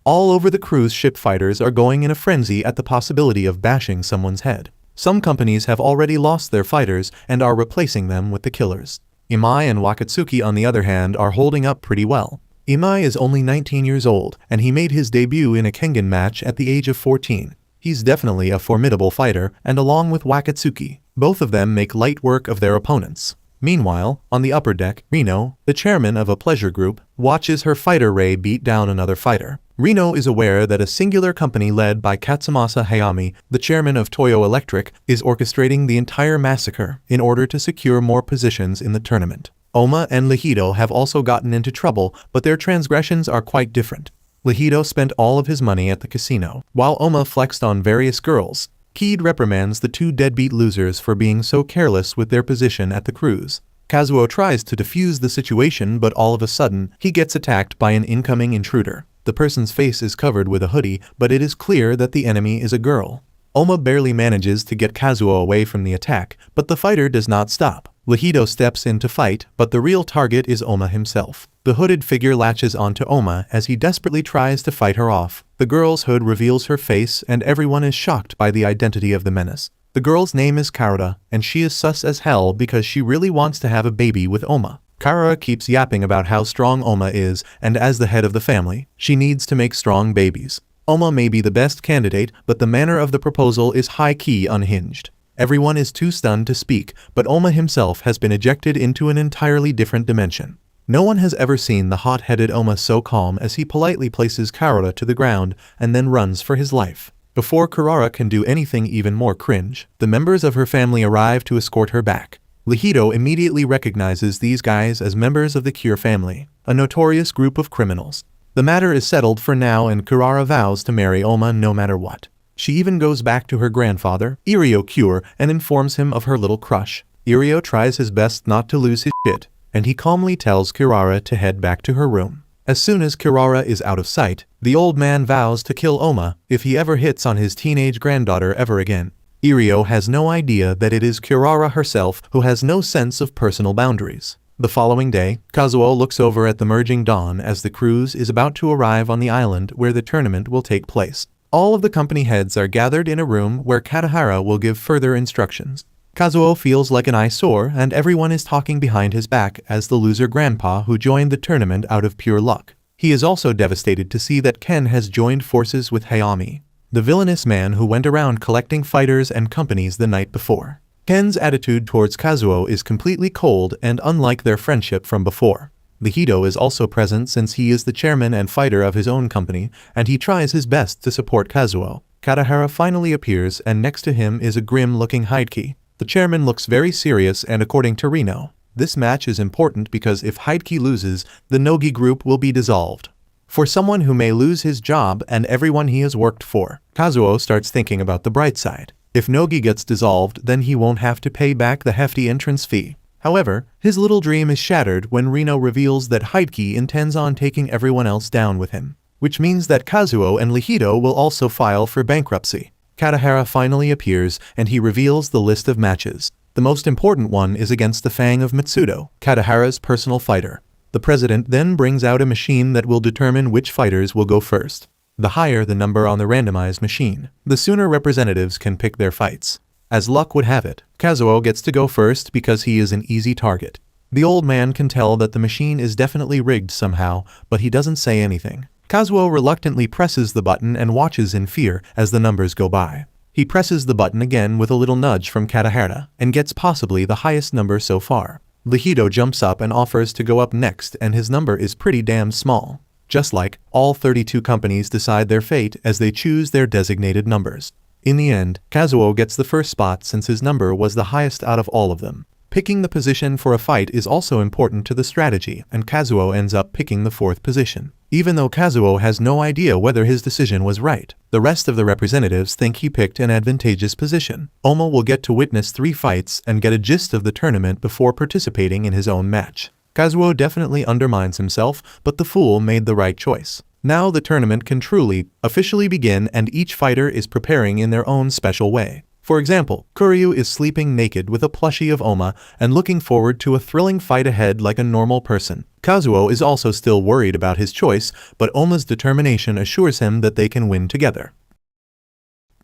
All over the cruise ship, fighters are going in a frenzy at the possibility of bashing someone's head. Some companies have already lost their fighters and are replacing them with the killers. Imai and Wakatsuki, on the other hand, are holding up pretty well. Imai is only 19 years old, and he made his debut in a Kengan match at the age of 14. He's definitely a formidable fighter, and along with Wakatsuki, both of them make light work of their opponents. Meanwhile, on the upper deck, Rino, the chairman of a pleasure group, watches her fighter Rei beat down another fighter. Rino is aware that a singular company led by Katsumasa Hayami, the chairman of Toyo Electric, is orchestrating the entire massacre in order to secure more positions in the tournament. Oma and Lihido have also gotten into trouble, but their transgressions are quite different. Lihido spent all of his money at the casino, while Oma flexed on various girls. Keed reprimands the two deadbeat losers for being so careless with their position at the cruise. Kazuo tries to defuse the situation, but all of a sudden, he gets attacked by an incoming intruder. The person's face is covered with a hoodie, but it is clear that the enemy is a girl. Oma barely manages to get Kazuo away from the attack, but the fighter does not stop. Lihido steps in to fight, but the real target is Oma himself. The hooded figure latches onto Oma as he desperately tries to fight her off. The girl's hood reveals her face, and everyone is shocked by the identity of the menace. The girl's name is Karuta, and she is sus as hell because she really wants to have a baby with Oma. Karuta keeps yapping about how strong Oma is, and as the head of the family, she needs to make strong babies. Oma may be the best candidate, but the manner of the proposal is high-key unhinged. Everyone is too stunned to speak, but Oma himself has been ejected into an entirely different dimension. No one has ever seen the hot-headed Oma so calm as he politely places Karuta to the ground and then runs for his life. Before Karuta can do anything even more cringe, the members of her family arrive to escort her back. Lihido immediately recognizes these guys as members of the Cure family, a notorious group of criminals. The matter is settled for now, and Karuta vows to marry Oma no matter what. She even goes back to her grandfather, Iryo Cure, and informs him of her little crush. Iryo tries his best not to lose his shit, and he calmly tells Karuta to head back to her room. As soon as Karuta is out of sight, the old man vows to kill Oma if he ever hits on his teenage granddaughter ever again. Iryo has no idea that it is Karuta herself who has no sense of personal boundaries. The following day, Kazuo looks over at the merging dawn as the cruise is about to arrive on the island where the tournament will take place. All of the company heads are gathered in a room where Katahara will give further instructions. Kazuo feels like an eyesore, and everyone is talking behind his back as the loser grandpa who joined the tournament out of pure luck. He is also devastated to see that Ken has joined forces with Hayami, the villainous man who went around collecting fighters and companies the night before. Ken's attitude towards Kazuo is completely cold and unlike their friendship from before. Lihido is also present since he is the chairman and fighter of his own company, and he tries his best to support Kazuo. Katahara finally appears, and next to him is a grim-looking Hideki. The chairman looks very serious, and according to Reno, this match is important because if Hideki loses, the Nogi group will be dissolved. For someone who may lose his job and everyone he has worked for, Kazuo starts thinking about the bright side. If Nogi gets dissolved, then he won't have to pay back the hefty entrance fee. However, his little dream is shattered when Reno reveals that Hideki intends on taking everyone else down with him, which means that Kazuo and Lihido will also file for bankruptcy. Katahara finally appears, and he reveals the list of matches. The most important one is against the Fang of Mitsudo, Katahara's personal fighter. The president then brings out a machine that will determine which fighters will go first. The higher the number on the randomized machine, the sooner representatives can pick their fights. As luck would have it, Kazuo gets to go first because he is an easy target. The old man can tell that the machine is definitely rigged somehow, but he doesn't say anything. Kazuo reluctantly presses the button and watches in fear as the numbers go by. He presses the button again with a little nudge from Katahara, and gets possibly the highest number so far. Lihido jumps up and offers to go up next, and his number is pretty damn small. Just like, all 32 companies decide their fate as they choose their designated numbers. In the end, Kazuo gets the first spot since his number was the highest out of all of them. Picking the position for a fight is also important to the strategy, and Kazuo ends up picking the 4th position. Even though Kazuo has no idea whether his decision was right, the rest of the representatives think he picked an advantageous position. Oma will get to witness 3 fights and get a gist of the tournament before participating in his own match. Kazuo definitely undermines himself, but the fool made the right choice. Now the tournament can truly, officially begin, and each fighter is preparing in their own special way. For example, Kuryu is sleeping naked with a plushie of Oma and looking forward to a thrilling fight ahead like a normal person. Kazuo is also still worried about his choice, but Oma's determination assures him that they can win together.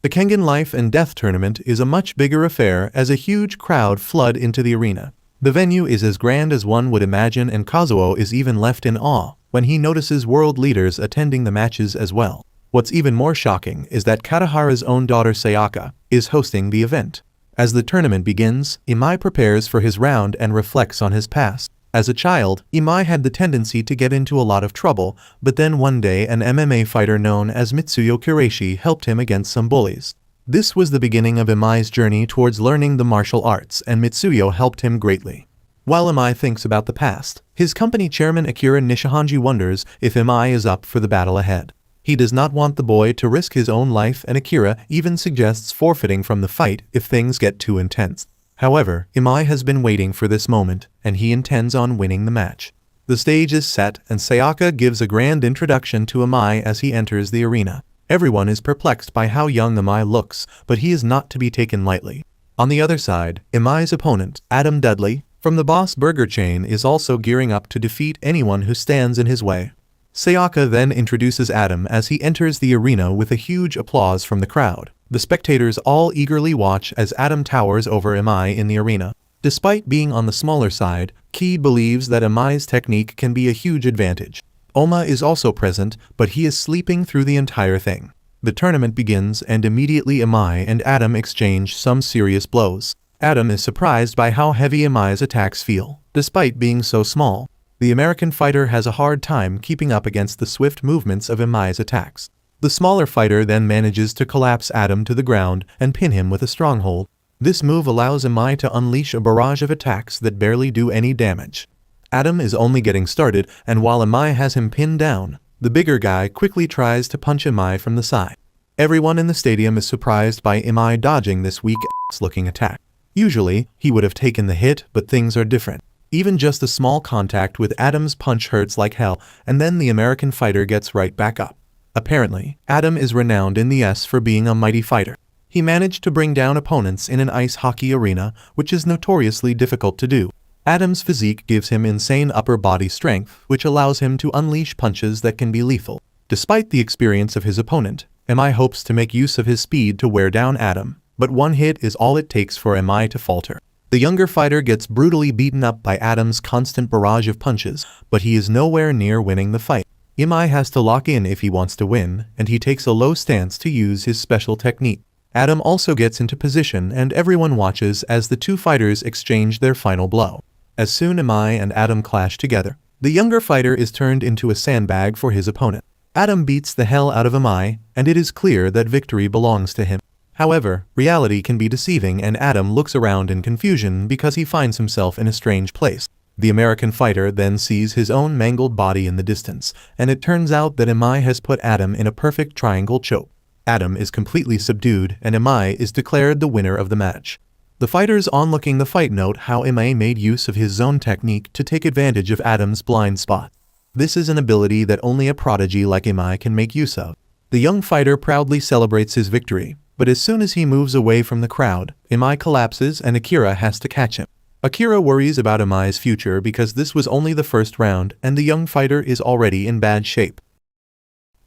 The Kengan Life and Death Tournament is a much bigger affair as a huge crowd flood into the arena. The venue is as grand as one would imagine, and Kazuo is even left in awe when he notices world leaders attending the matches as well. What's even more shocking is that Katahara's own daughter Sayaka is hosting the event. As the tournament begins, Imai prepares for his round and reflects on his past. As a child, Imai had the tendency to get into a lot of trouble, but then one day an MMA fighter known as Mitsuyo Kureishi helped him against some bullies. This was the beginning of Imai's journey towards learning the martial arts, and Mitsuyo helped him greatly. While Imai thinks about the past, his company chairman Akira Nishihanji wonders if Imai is up for the battle ahead. He does not want the boy to risk his own life, and Akira even suggests forfeiting from the fight if things get too intense. However, Imai has been waiting for this moment, and he intends on winning the match. The stage is set, and Sayaka gives a grand introduction to Imai as he enters the arena. Everyone is perplexed by how young Imai looks, but he is not to be taken lightly. On the other side, Imai's opponent, Adam Dudley, from the Boss Burger chain, is also gearing up to defeat anyone who stands in his way. Sayaka then introduces Adam as he enters the arena with a huge applause from the crowd. The spectators all eagerly watch as Adam towers over Imai in the arena. Despite being on the smaller side, Ki believes that Imai's technique can be a huge advantage. Oma is also present, but he is sleeping through the entire thing. The tournament begins, and immediately Imai and Adam exchange some serious blows. Adam is surprised by how heavy Imai's attacks feel, despite being so small. The American fighter has a hard time keeping up against the swift movements of Imai's attacks. The smaller fighter then manages to collapse Adam to the ground and pin him with a stronghold. This move allows Imai to unleash a barrage of attacks that barely do any damage. Adam is only getting started, and while Imai has him pinned down, the bigger guy quickly tries to punch Imai from the side. Everyone in the stadium is surprised by Imai dodging this weak-ass-looking attack. Usually, he would have taken the hit, but things are different. Even just a small contact with Adam's punch hurts like hell, and then the American fighter gets right back up. Apparently, Adam is renowned in the S for being a mighty fighter. He managed to bring down opponents in an ice hockey arena, which is notoriously difficult to do. Adam's physique gives him insane upper body strength, which allows him to unleash punches that can be lethal. Despite the experience of his opponent, Imai hopes to make use of his speed to wear down Adam, but one hit is all it takes for Imai to falter. The younger fighter gets brutally beaten up by Adam's constant barrage of punches, but he is nowhere near winning the fight. Imai has to lock in if he wants to win, and he takes a low stance to use his special technique. Adam also gets into position and everyone watches as the two fighters exchange their final blow. As soon Imai and Adam clash together, the younger fighter is turned into a sandbag for his opponent. Adam beats the hell out of Imai, and it is clear that victory belongs to him. However, reality can be deceiving and Adam looks around in confusion because he finds himself in a strange place. The American fighter then sees his own mangled body in the distance, and it turns out that Imai has put Adam in a perfect triangle choke. Adam is completely subdued and Imai is declared the winner of the match. The fighters onlooking the fight note how Imai made use of his zone technique to take advantage of Adam's blind spot. This is an ability that only a prodigy like Imai can make use of. The young fighter proudly celebrates his victory, but as soon as he moves away from the crowd, Imai collapses and Akira has to catch him. Akira worries about Imai's future because this was only the first round and the young fighter is already in bad shape.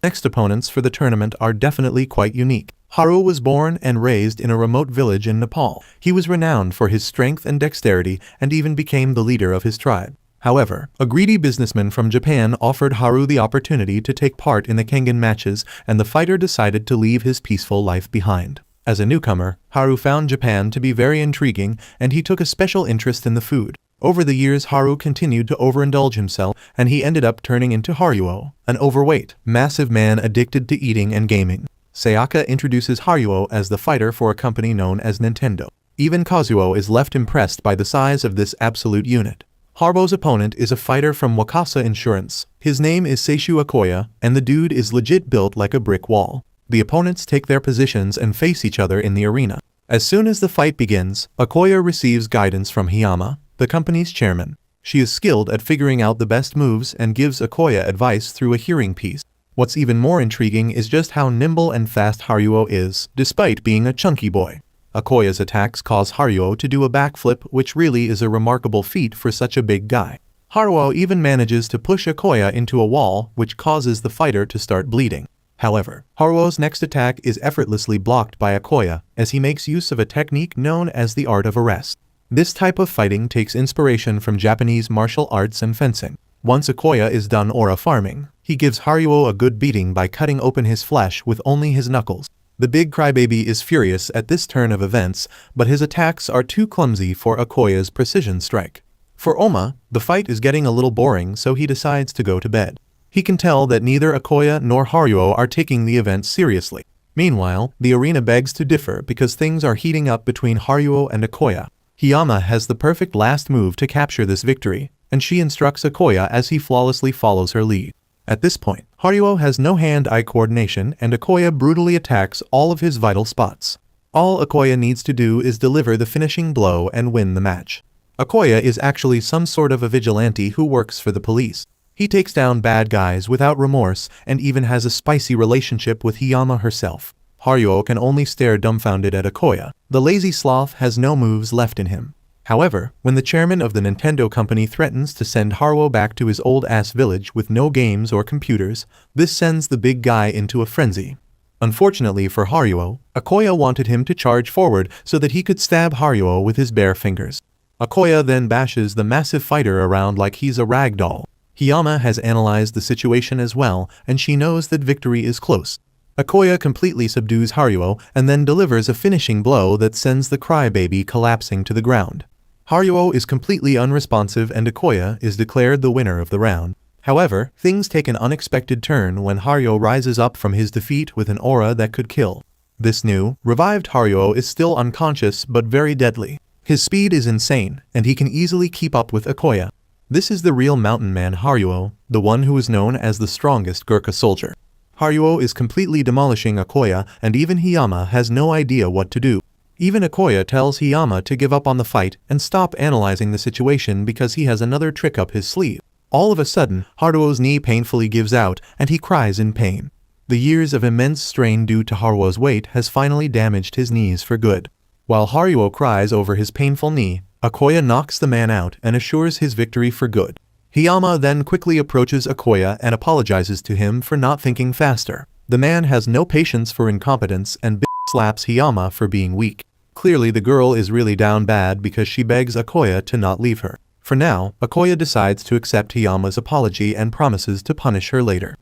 Next opponents for the tournament are definitely quite unique. Haru was born and raised in a remote village in Nepal. He was renowned for his strength and dexterity and even became the leader of his tribe. However, a greedy businessman from Japan offered Haru the opportunity to take part in the Kengan matches and the fighter decided to leave his peaceful life behind. As a newcomer, Haru found Japan to be very intriguing and he took a special interest in the food. Over the years Haru continued to overindulge himself and he ended up turning into Haruo, an overweight, massive man addicted to eating and gaming. Sayaka introduces Haruo as the fighter for a company known as Nintendo. Even Kazuo is left impressed by the size of this absolute unit. Haruo's opponent is a fighter from Wakasa Insurance. His name is Seishu Akoya, and the dude is legit built like a brick wall. The opponents take their positions and face each other in the arena. As soon as the fight begins, Akoya receives guidance from Hiyama, the company's chairman. She is skilled at figuring out the best moves and gives Akoya advice through a hearing piece. What's even more intriguing is just how nimble and fast Haruo is, despite being a chunky boy. Akoya's attacks cause Haruo to do a backflip, which really is a remarkable feat for such a big guy. Haruo even manages to push Akoya into a wall, which causes the fighter to start bleeding. However, Haruo's next attack is effortlessly blocked by Akoya, as he makes use of a technique known as the art of arrest. This type of fighting takes inspiration from Japanese martial arts and fencing. Once Akoya is done aura farming, he gives Haruo a good beating by cutting open his flesh with only his knuckles. The big crybaby is furious at this turn of events, but his attacks are too clumsy for Akoya's precision strike. For Oma, the fight is getting a little boring, so he decides to go to bed. He can tell that neither Akoya nor Haruo are taking the event seriously. Meanwhile, the arena begs to differ because things are heating up between Haruo and Akoya. Hiyama has the perfect last move to capture this victory, and she instructs Akoya as he flawlessly follows her lead. At this point, Haruo has no hand-eye coordination and Akoya brutally attacks all of his vital spots. All Akoya needs to do is deliver the finishing blow and win the match. Akoya is actually some sort of a vigilante who works for the police. He takes down bad guys without remorse and even has a spicy relationship with Hiyama herself. Haruo can only stare dumbfounded at Akoya. The lazy sloth has no moves left in him. However, when the chairman of the Nintendo company threatens to send Haruo back to his old-ass village with no games or computers, this sends the big guy into a frenzy. Unfortunately for Haruo, Akoya wanted him to charge forward so that he could stab Haruo with his bare fingers. Akoya then bashes the massive fighter around like he's a rag doll. Hiyama has analyzed the situation as well, and she knows that victory is close. Akoya completely subdues Haruo and then delivers a finishing blow that sends the crybaby collapsing to the ground. Haruo is completely unresponsive and Akoya is declared the winner of the round. However, things take an unexpected turn when Haruo rises up from his defeat with an aura that could kill. This new, revived Haruo is still unconscious but very deadly. His speed is insane, and he can easily keep up with Akoya. This is the real mountain man Haruo, the one who is known as the strongest Gurkha soldier. Haruo is completely demolishing Akoya, and even Hiyama has no idea what to do. Even Akoya tells Hiyama to give up on the fight and stop analyzing the situation because he has another trick up his sleeve. All of a sudden, Haruo's knee painfully gives out and he cries in pain. The years of immense strain due to Haruo's weight has finally damaged his knees for good. While Haruo cries over his painful knee, Akoya knocks the man out and assures his victory for good. Hiyama then quickly approaches Akoya and apologizes to him for not thinking faster. The man has no patience for incompetence and slaps Hiyama for being weak. Clearly the girl is really down bad because she begs Akoya to not leave her. For now, Akoya decides to accept Hiyama's apology and promises to punish her later.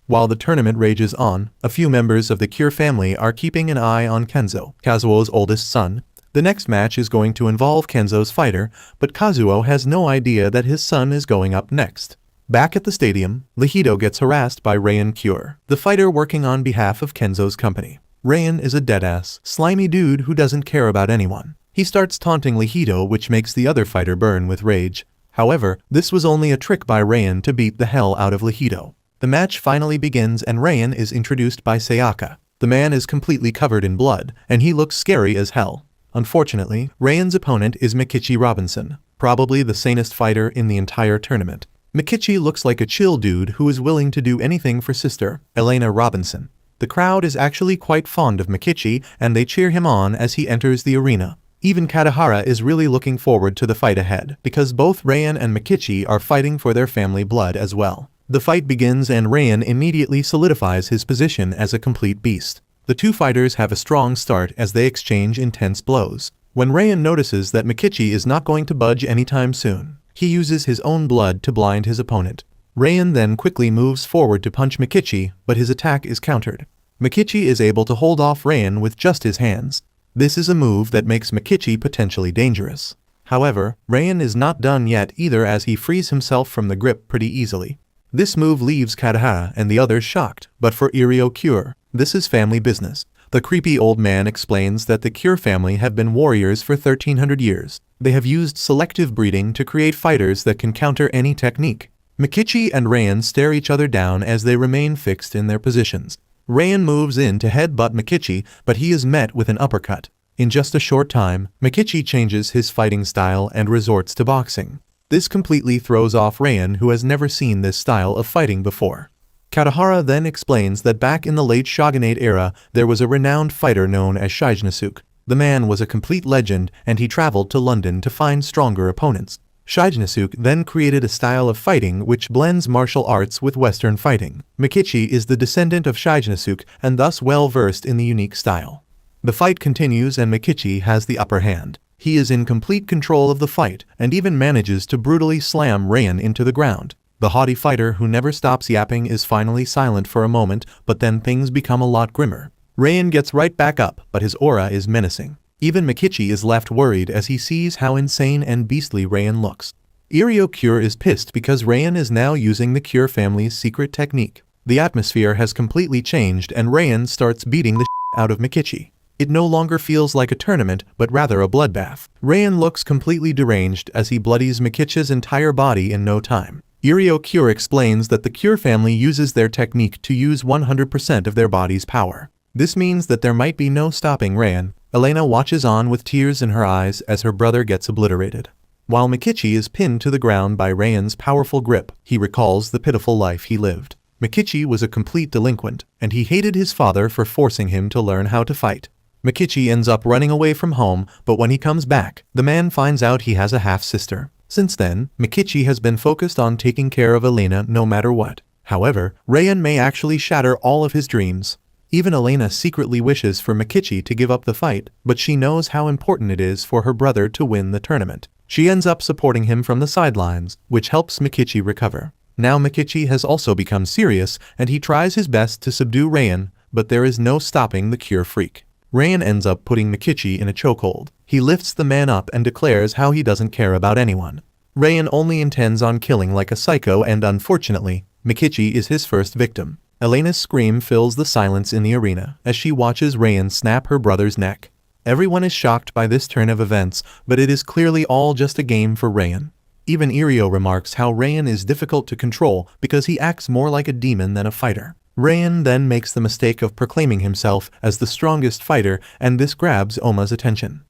While the tournament rages on, a few members of the Cure family are keeping an eye on Kenzo, Kazuo's oldest son. The next match is going to involve Kenzo's fighter, but Kazuo has no idea that his son is going up next. Back at the stadium, Lihido gets harassed by Rayan Cure, the fighter working on behalf of Kenzo's company. Rayan is a deadass, slimy dude who doesn't care about anyone. He starts taunting Lihido, which makes the other fighter burn with rage. However, this was only a trick by Rayan to beat the hell out of Lihido. The match finally begins and Rayan is introduced by Sayaka. The man is completely covered in blood, and he looks scary as hell. Unfortunately, Rayan's opponent is Mikichi Robinson, probably the sanest fighter in the entire tournament. Mikichi looks like a chill dude who is willing to do anything for sister, Elena Robinson. The crowd is actually quite fond of Mikichi and they cheer him on as he enters the arena. Even Katahara is really looking forward to the fight ahead, because both Rayan and Mikichi are fighting for their family blood as well. The fight begins and Rayan immediately solidifies his position as a complete beast. The two fighters have a strong start as they exchange intense blows. When Rayan notices that Mikichi is not going to budge anytime soon, he uses his own blood to blind his opponent. Rayan then quickly moves forward to punch Mikichi, but his attack is countered. Mikichi is able to hold off Rayan with just his hands. This is a move that makes Mikichi potentially dangerous. However, Rayan is not done yet either as he frees himself from the grip pretty easily. This move leaves Katahara and the others shocked, but for Iryo Cure, this is family business. The creepy old man explains that the Cure family have been warriors for 1300 years. They have used selective breeding to create fighters that can counter any technique. Mikichi and Rayan stare each other down as they remain fixed in their positions. Rayan moves in to headbutt Mikichi, but he is met with an uppercut. In just a short time, Mikichi changes his fighting style and resorts to boxing. This completely throws off Rayan, who has never seen this style of fighting before. Katahara then explains that back in the late Shogunate era, there was a renowned fighter known as Shijinasuke. The man was a complete legend and he traveled to London to find stronger opponents. Shijinasuke then created a style of fighting which blends martial arts with Western fighting. Mikichi is the descendant of Shijinasuke and thus well versed in the unique style. The fight continues and Mikichi has the upper hand. He is in complete control of the fight and even manages to brutally slam Rayan into the ground. The haughty fighter who never stops yapping is finally silent for a moment, but then things become a lot grimmer. Rayan gets right back up, but his aura is menacing. Even Mikichi is left worried as he sees how insane and beastly Rayan looks. Iryo Cure is pissed because Rayan is now using the Cure family's secret technique. The atmosphere has completely changed and Rayan starts beating the shit out of Mikichi. It no longer feels like a tournament, but rather a bloodbath. Rayan looks completely deranged as he bloodies Mikichi's entire body in no time. Iryo Cure explains that the Cure family uses their technique to use 100% of their body's power. This means that there might be no stopping Rayan. Elena watches on with tears in her eyes as her brother gets obliterated. While Mikichi is pinned to the ground by Rayan's powerful grip, he recalls the pitiful life he lived. Mikichi was a complete delinquent, and he hated his father for forcing him to learn how to fight. Mikichi ends up running away from home, but when he comes back, the man finds out he has a half-sister. Since then, Mikichi has been focused on taking care of Elena no matter what. However, Rayan may actually shatter all of his dreams. Even Elena secretly wishes for Mikichi to give up the fight, but she knows how important it is for her brother to win the tournament. She ends up supporting him from the sidelines, which helps Mikichi recover. Now Mikichi has also become serious, and he tries his best to subdue Rayan, but there is no stopping the Cure freak. Rayan ends up putting Mikichi in a chokehold. He lifts the man up and declares how he doesn't care about anyone. Rayan only intends on killing like a psycho and unfortunately, Mikichi is his first victim. Elena's scream fills the silence in the arena as she watches Rayan snap her brother's neck. Everyone is shocked by this turn of events, but it is clearly all just a game for Rayan. Even Iryo remarks how Rayan is difficult to control because he acts more like a demon than a fighter. Rayan then makes the mistake of proclaiming himself as the strongest fighter, and this grabs Oma's attention.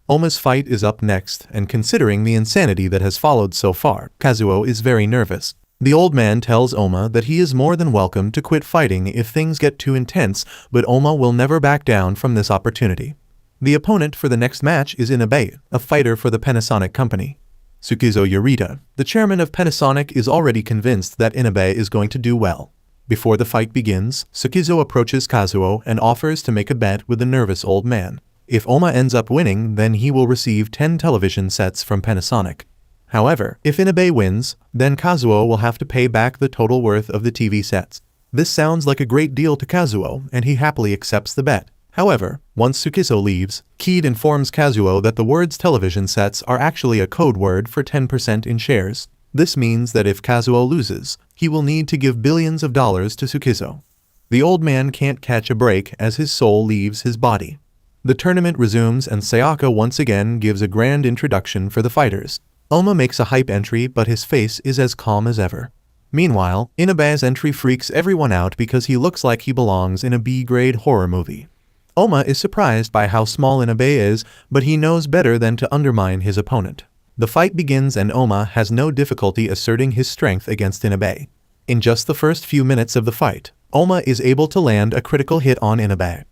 Oma's fight is up next, and considering the insanity that has followed so far, Kazuo is very nervous. The old man tells Oma that he is more than welcome to quit fighting if things get too intense, but Oma will never back down from this opportunity. The opponent for the next match is Inabe, a fighter for the Panasonic company. Tsukizo Yorita, the chairman of Panasonic, is already convinced that Inabe is going to do well. Before the fight begins, Tsukizo approaches Kazuo and offers to make a bet with the nervous old man. If Oma ends up winning, then he will receive 10 television sets from Panasonic. However, if Inabe wins, then Kazuo will have to pay back the total worth of the TV sets. This sounds like a great deal to Kazuo, and he happily accepts the bet. However, once Tsukizo leaves, Kid informs Kazuo that the words television sets are actually a code word for 10% in shares. This means that if Kazuo loses, he will need to give billions of dollars to Tsukizo. The old man can't catch a break as his soul leaves his body. The tournament resumes and Sayaka once again gives a grand introduction for the fighters. Oma makes a hype entry, but his face is as calm as ever. Meanwhile, Inabe's entry freaks everyone out because he looks like he belongs in a B-grade horror movie. Oma is surprised by how small Inabe is, but he knows better than to undermine his opponent. The fight begins and Oma has no difficulty asserting his strength against Inabe. In just the first few minutes of the fight, Oma is able to land a critical hit on Inabe.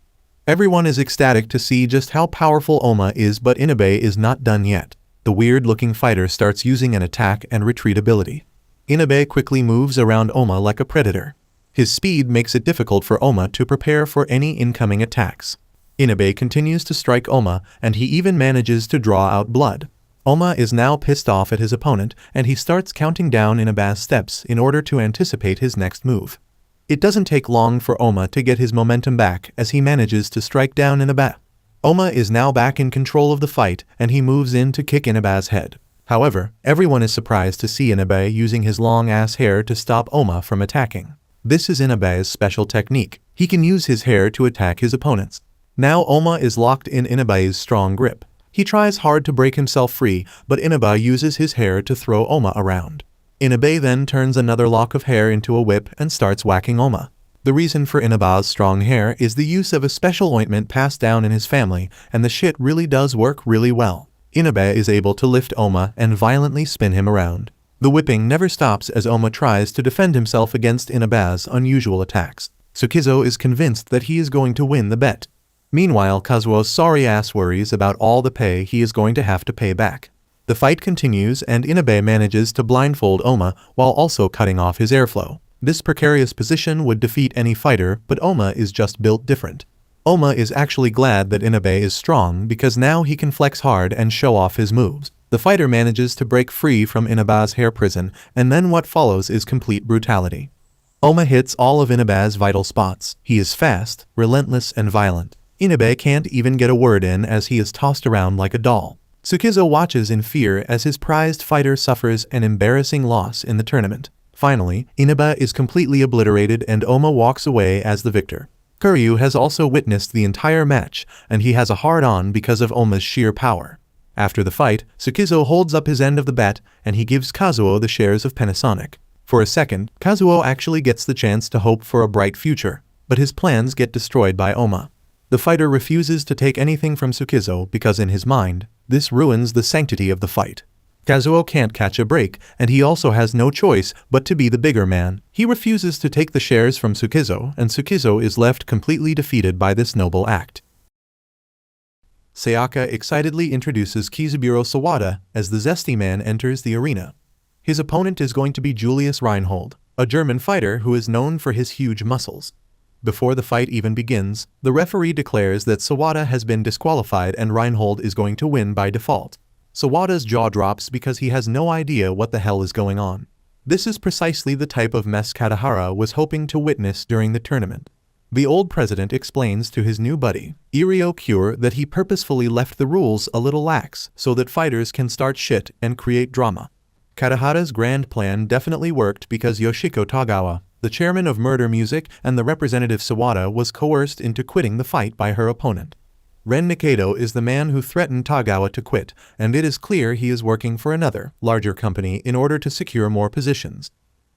Everyone is ecstatic to see just how powerful Oma is, but Inabe is not done yet. The weird-looking fighter starts using an attack and retreat ability. Inabe quickly moves around Oma like a predator. His speed makes it difficult for Oma to prepare for any incoming attacks. Inabe continues to strike Oma, and he even manages to draw out blood. Oma is now pissed off at his opponent, and he starts counting down Inabe's steps in order to anticipate his next move. It doesn't take long for Oma to get his momentum back as he manages to strike down Inabe. Oma is now back in control of the fight, and he moves in to kick Inabe's head. However, everyone is surprised to see Inabe using his long-ass hair to stop Oma from attacking. This is Inabe's special technique. He can use his hair to attack his opponents. Now Oma is locked in Inabe's strong grip. He tries hard to break himself free, but Inabe uses his hair to throw Oma around. Inabe then turns another lock of hair into a whip and starts whacking Oma. The reason for Inabe's strong hair is the use of a special ointment passed down in his family, and the shit really does work really well. Inabe is able to lift Oma and violently spin him around. The whipping never stops as Oma tries to defend himself against Inabe's unusual attacks. Tsukizo is convinced that he is going to win the bet. Meanwhile, Kazuo's sorry-ass worries about all the pay he is going to have to pay back. The fight continues and Inabe manages to blindfold Oma while also cutting off his airflow. This precarious position would defeat any fighter, but Oma is just built different. Oma is actually glad that Inabe is strong because now he can flex hard and show off his moves. The fighter manages to break free from Inabe's hair prison, and then what follows is complete brutality. Oma hits all of Inabe's vital spots. He is fast, relentless, and violent. Inabe can't even get a word in as he is tossed around like a doll. Tsukizo watches in fear as his prized fighter suffers an embarrassing loss in the tournament. Finally, Inabe is completely obliterated and Oma walks away as the victor. Kuryu has also witnessed the entire match, and he has a hard-on because of Oma's sheer power. After the fight, Tsukizo holds up his end of the bet, and he gives Kazuo the shares of Panasonic. For a second, Kazuo actually gets the chance to hope for a bright future, but his plans get destroyed by Oma. The fighter refuses to take anything from Tsukizo because in his mind, this ruins the sanctity of the fight. Kazuo can't catch a break, and he also has no choice but to be the bigger man. He refuses to take the shares from Tsukizo, and Tsukizo is left completely defeated by this noble act. Sayaka excitedly introduces Kizaburo Sawada as the zesty man enters the arena. His opponent is going to be Julius Reinhold, a German fighter who is known for his huge muscles. Before the fight even begins, the referee declares that Sawada has been disqualified and Reinhold is going to win by default. Sawada's jaw drops because he has no idea what the hell is going on. This is precisely the type of mess Katahara was hoping to witness during the tournament. The old president explains to his new buddy, Irio Cure, that he purposefully left the rules a little lax so that fighters can start shit and create drama. Katahara's grand plan definitely worked because Yoshiko Tagawa, the chairman of Murder Music and the representative Sawada, was coerced into quitting the fight by her opponent. Ren Nikaido is the man who threatened Tagawa to quit, and it is clear he is working for another, larger company in order to secure more positions.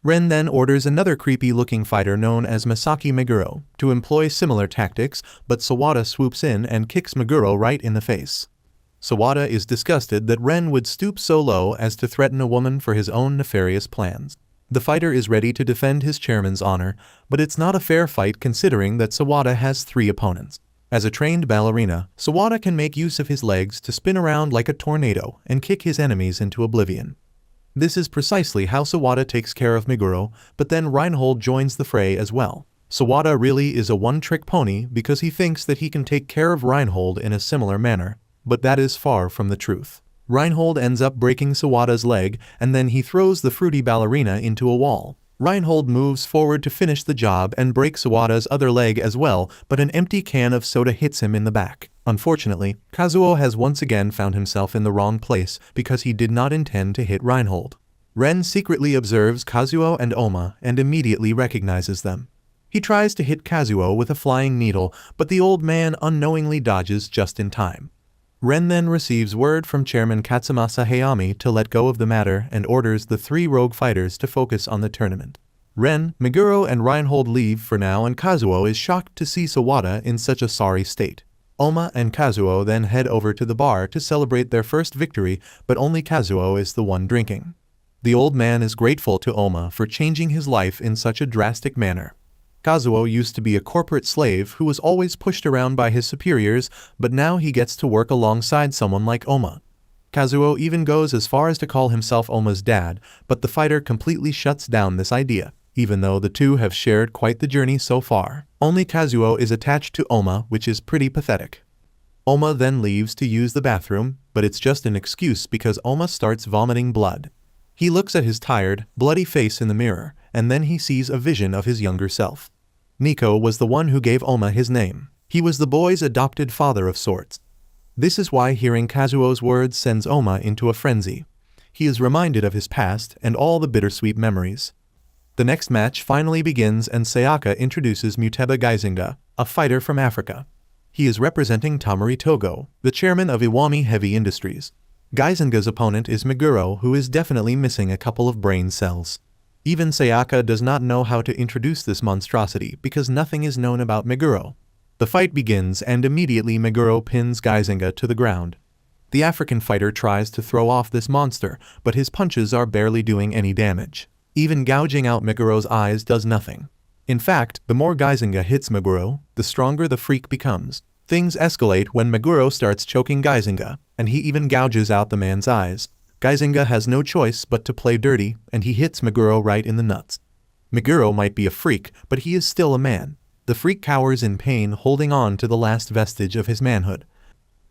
Ren then orders another creepy-looking fighter known as Masaki Meguro to employ similar tactics, but Sawada swoops in and kicks Meguro right in the face. Sawada is disgusted that Ren would stoop so low as to threaten a woman for his own nefarious plans. The fighter is ready to defend his chairman's honor, but it's not a fair fight considering that Sawada has 3 opponents. As a trained ballerina, Sawada can make use of his legs to spin around like a tornado and kick his enemies into oblivion. This is precisely how Sawada takes care of Meguro, but then Reinhold joins the fray as well. Sawada really is a one-trick pony because he thinks that he can take care of Reinhold in a similar manner, but that is far from the truth. Reinhold ends up breaking Sawada's leg, and then he throws the fruity ballerina into a wall. Reinhold moves forward to finish the job and break Sawada's other leg as well, but an empty can of soda hits him in the back. Unfortunately, Kazuo has once again found himself in the wrong place because he did not intend to hit Reinhold. Ren secretly observes Kazuo and Oma and immediately recognizes them. He tries to hit Kazuo with a flying needle, but the old man unknowingly dodges just in time. Ren then receives word from Chairman Katsumasa Hayami to let go of the matter and orders the 3 rogue fighters to focus on the tournament. Ren, Meguro and Reinhold leave for now, and Kazuo is shocked to see Sawada in such a sorry state. Oma and Kazuo then head over to the bar to celebrate their first victory, but only Kazuo is the one drinking. The old man is grateful to Oma for changing his life in such a drastic manner. Kazuo used to be a corporate slave who was always pushed around by his superiors, but now he gets to work alongside someone like Oma. Kazuo even goes as far as to call himself Oma's dad, but the fighter completely shuts down this idea, even though the two have shared quite the journey so far. Only Kazuo is attached to Oma, which is pretty pathetic. Oma then leaves to use the bathroom, but it's just an excuse because Oma starts vomiting blood. He looks at his tired, bloody face in the mirror, and then he sees a vision of his younger self. Nico was the one who gave Oma his name. He was the boy's adopted father of sorts. This is why hearing Kazuo's words sends Oma into a frenzy. He is reminded of his past and all the bittersweet memories. The next match finally begins and Sayaka introduces Muteba Gaizinga, a fighter from Africa. He is representing Tamari Togo, the chairman of Iwami Heavy Industries. Gaizinga's opponent is Meguro, who is definitely missing a couple of brain cells. Even Sayaka does not know how to introduce this monstrosity because nothing is known about Meguro. The fight begins and immediately Meguro pins Gaizinga to the ground. The African fighter tries to throw off this monster, but his punches are barely doing any damage. Even gouging out Meguro's eyes does nothing. In fact, the more Gaizinga hits Meguro, the stronger the freak becomes. Things escalate when Meguro starts choking Gaizinga, and he even gouges out the man's eyes. Gaizinga has no choice but to play dirty, and he hits Meguro right in the nuts. Meguro might be a freak, but he is still a man. The freak cowers in pain, holding on to the last vestige of his manhood.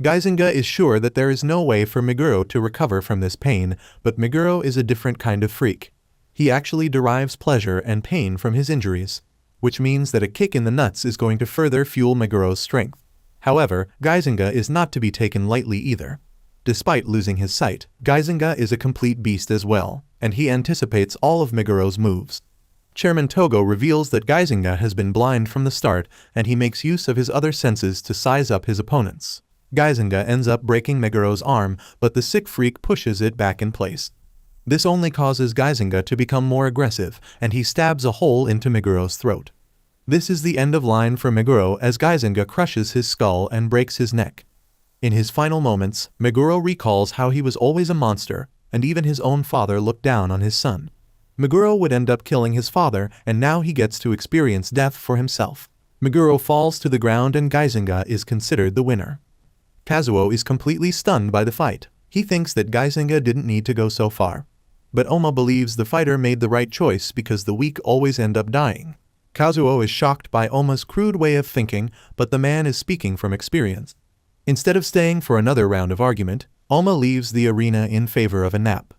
Gaizinga is sure that there is no way for Meguro to recover from this pain, but Meguro is a different kind of freak. He actually derives pleasure and pain from his injuries, which means that a kick in the nuts is going to further fuel Meguro's strength. However, Gaizinga is not to be taken lightly either. Despite losing his sight, Gaizinga is a complete beast as well, and he anticipates all of Meguro's moves. Chairman Togo reveals that Gaizinga has been blind from the start, and he makes use of his other senses to size up his opponents. Gaizinga ends up breaking Meguro's arm, but the sick freak pushes it back in place. This only causes Gaizinga to become more aggressive, and he stabs a hole into Meguro's throat. This is the end of line for Meguro as Gaizinga crushes his skull and breaks his neck. In his final moments, Meguro recalls how he was always a monster, and even his own father looked down on his son. Meguro would end up killing his father, and now he gets to experience death for himself. Meguro falls to the ground and Gaizinga is considered the winner. Kazuo is completely stunned by the fight. He thinks that Gaizinga didn't need to go so far. But Oma believes the fighter made the right choice because the weak always end up dying. Kazuo is shocked by Oma's crude way of thinking, but the man is speaking from experience. Instead of staying for another round of argument, Oma leaves the arena in favor of a nap.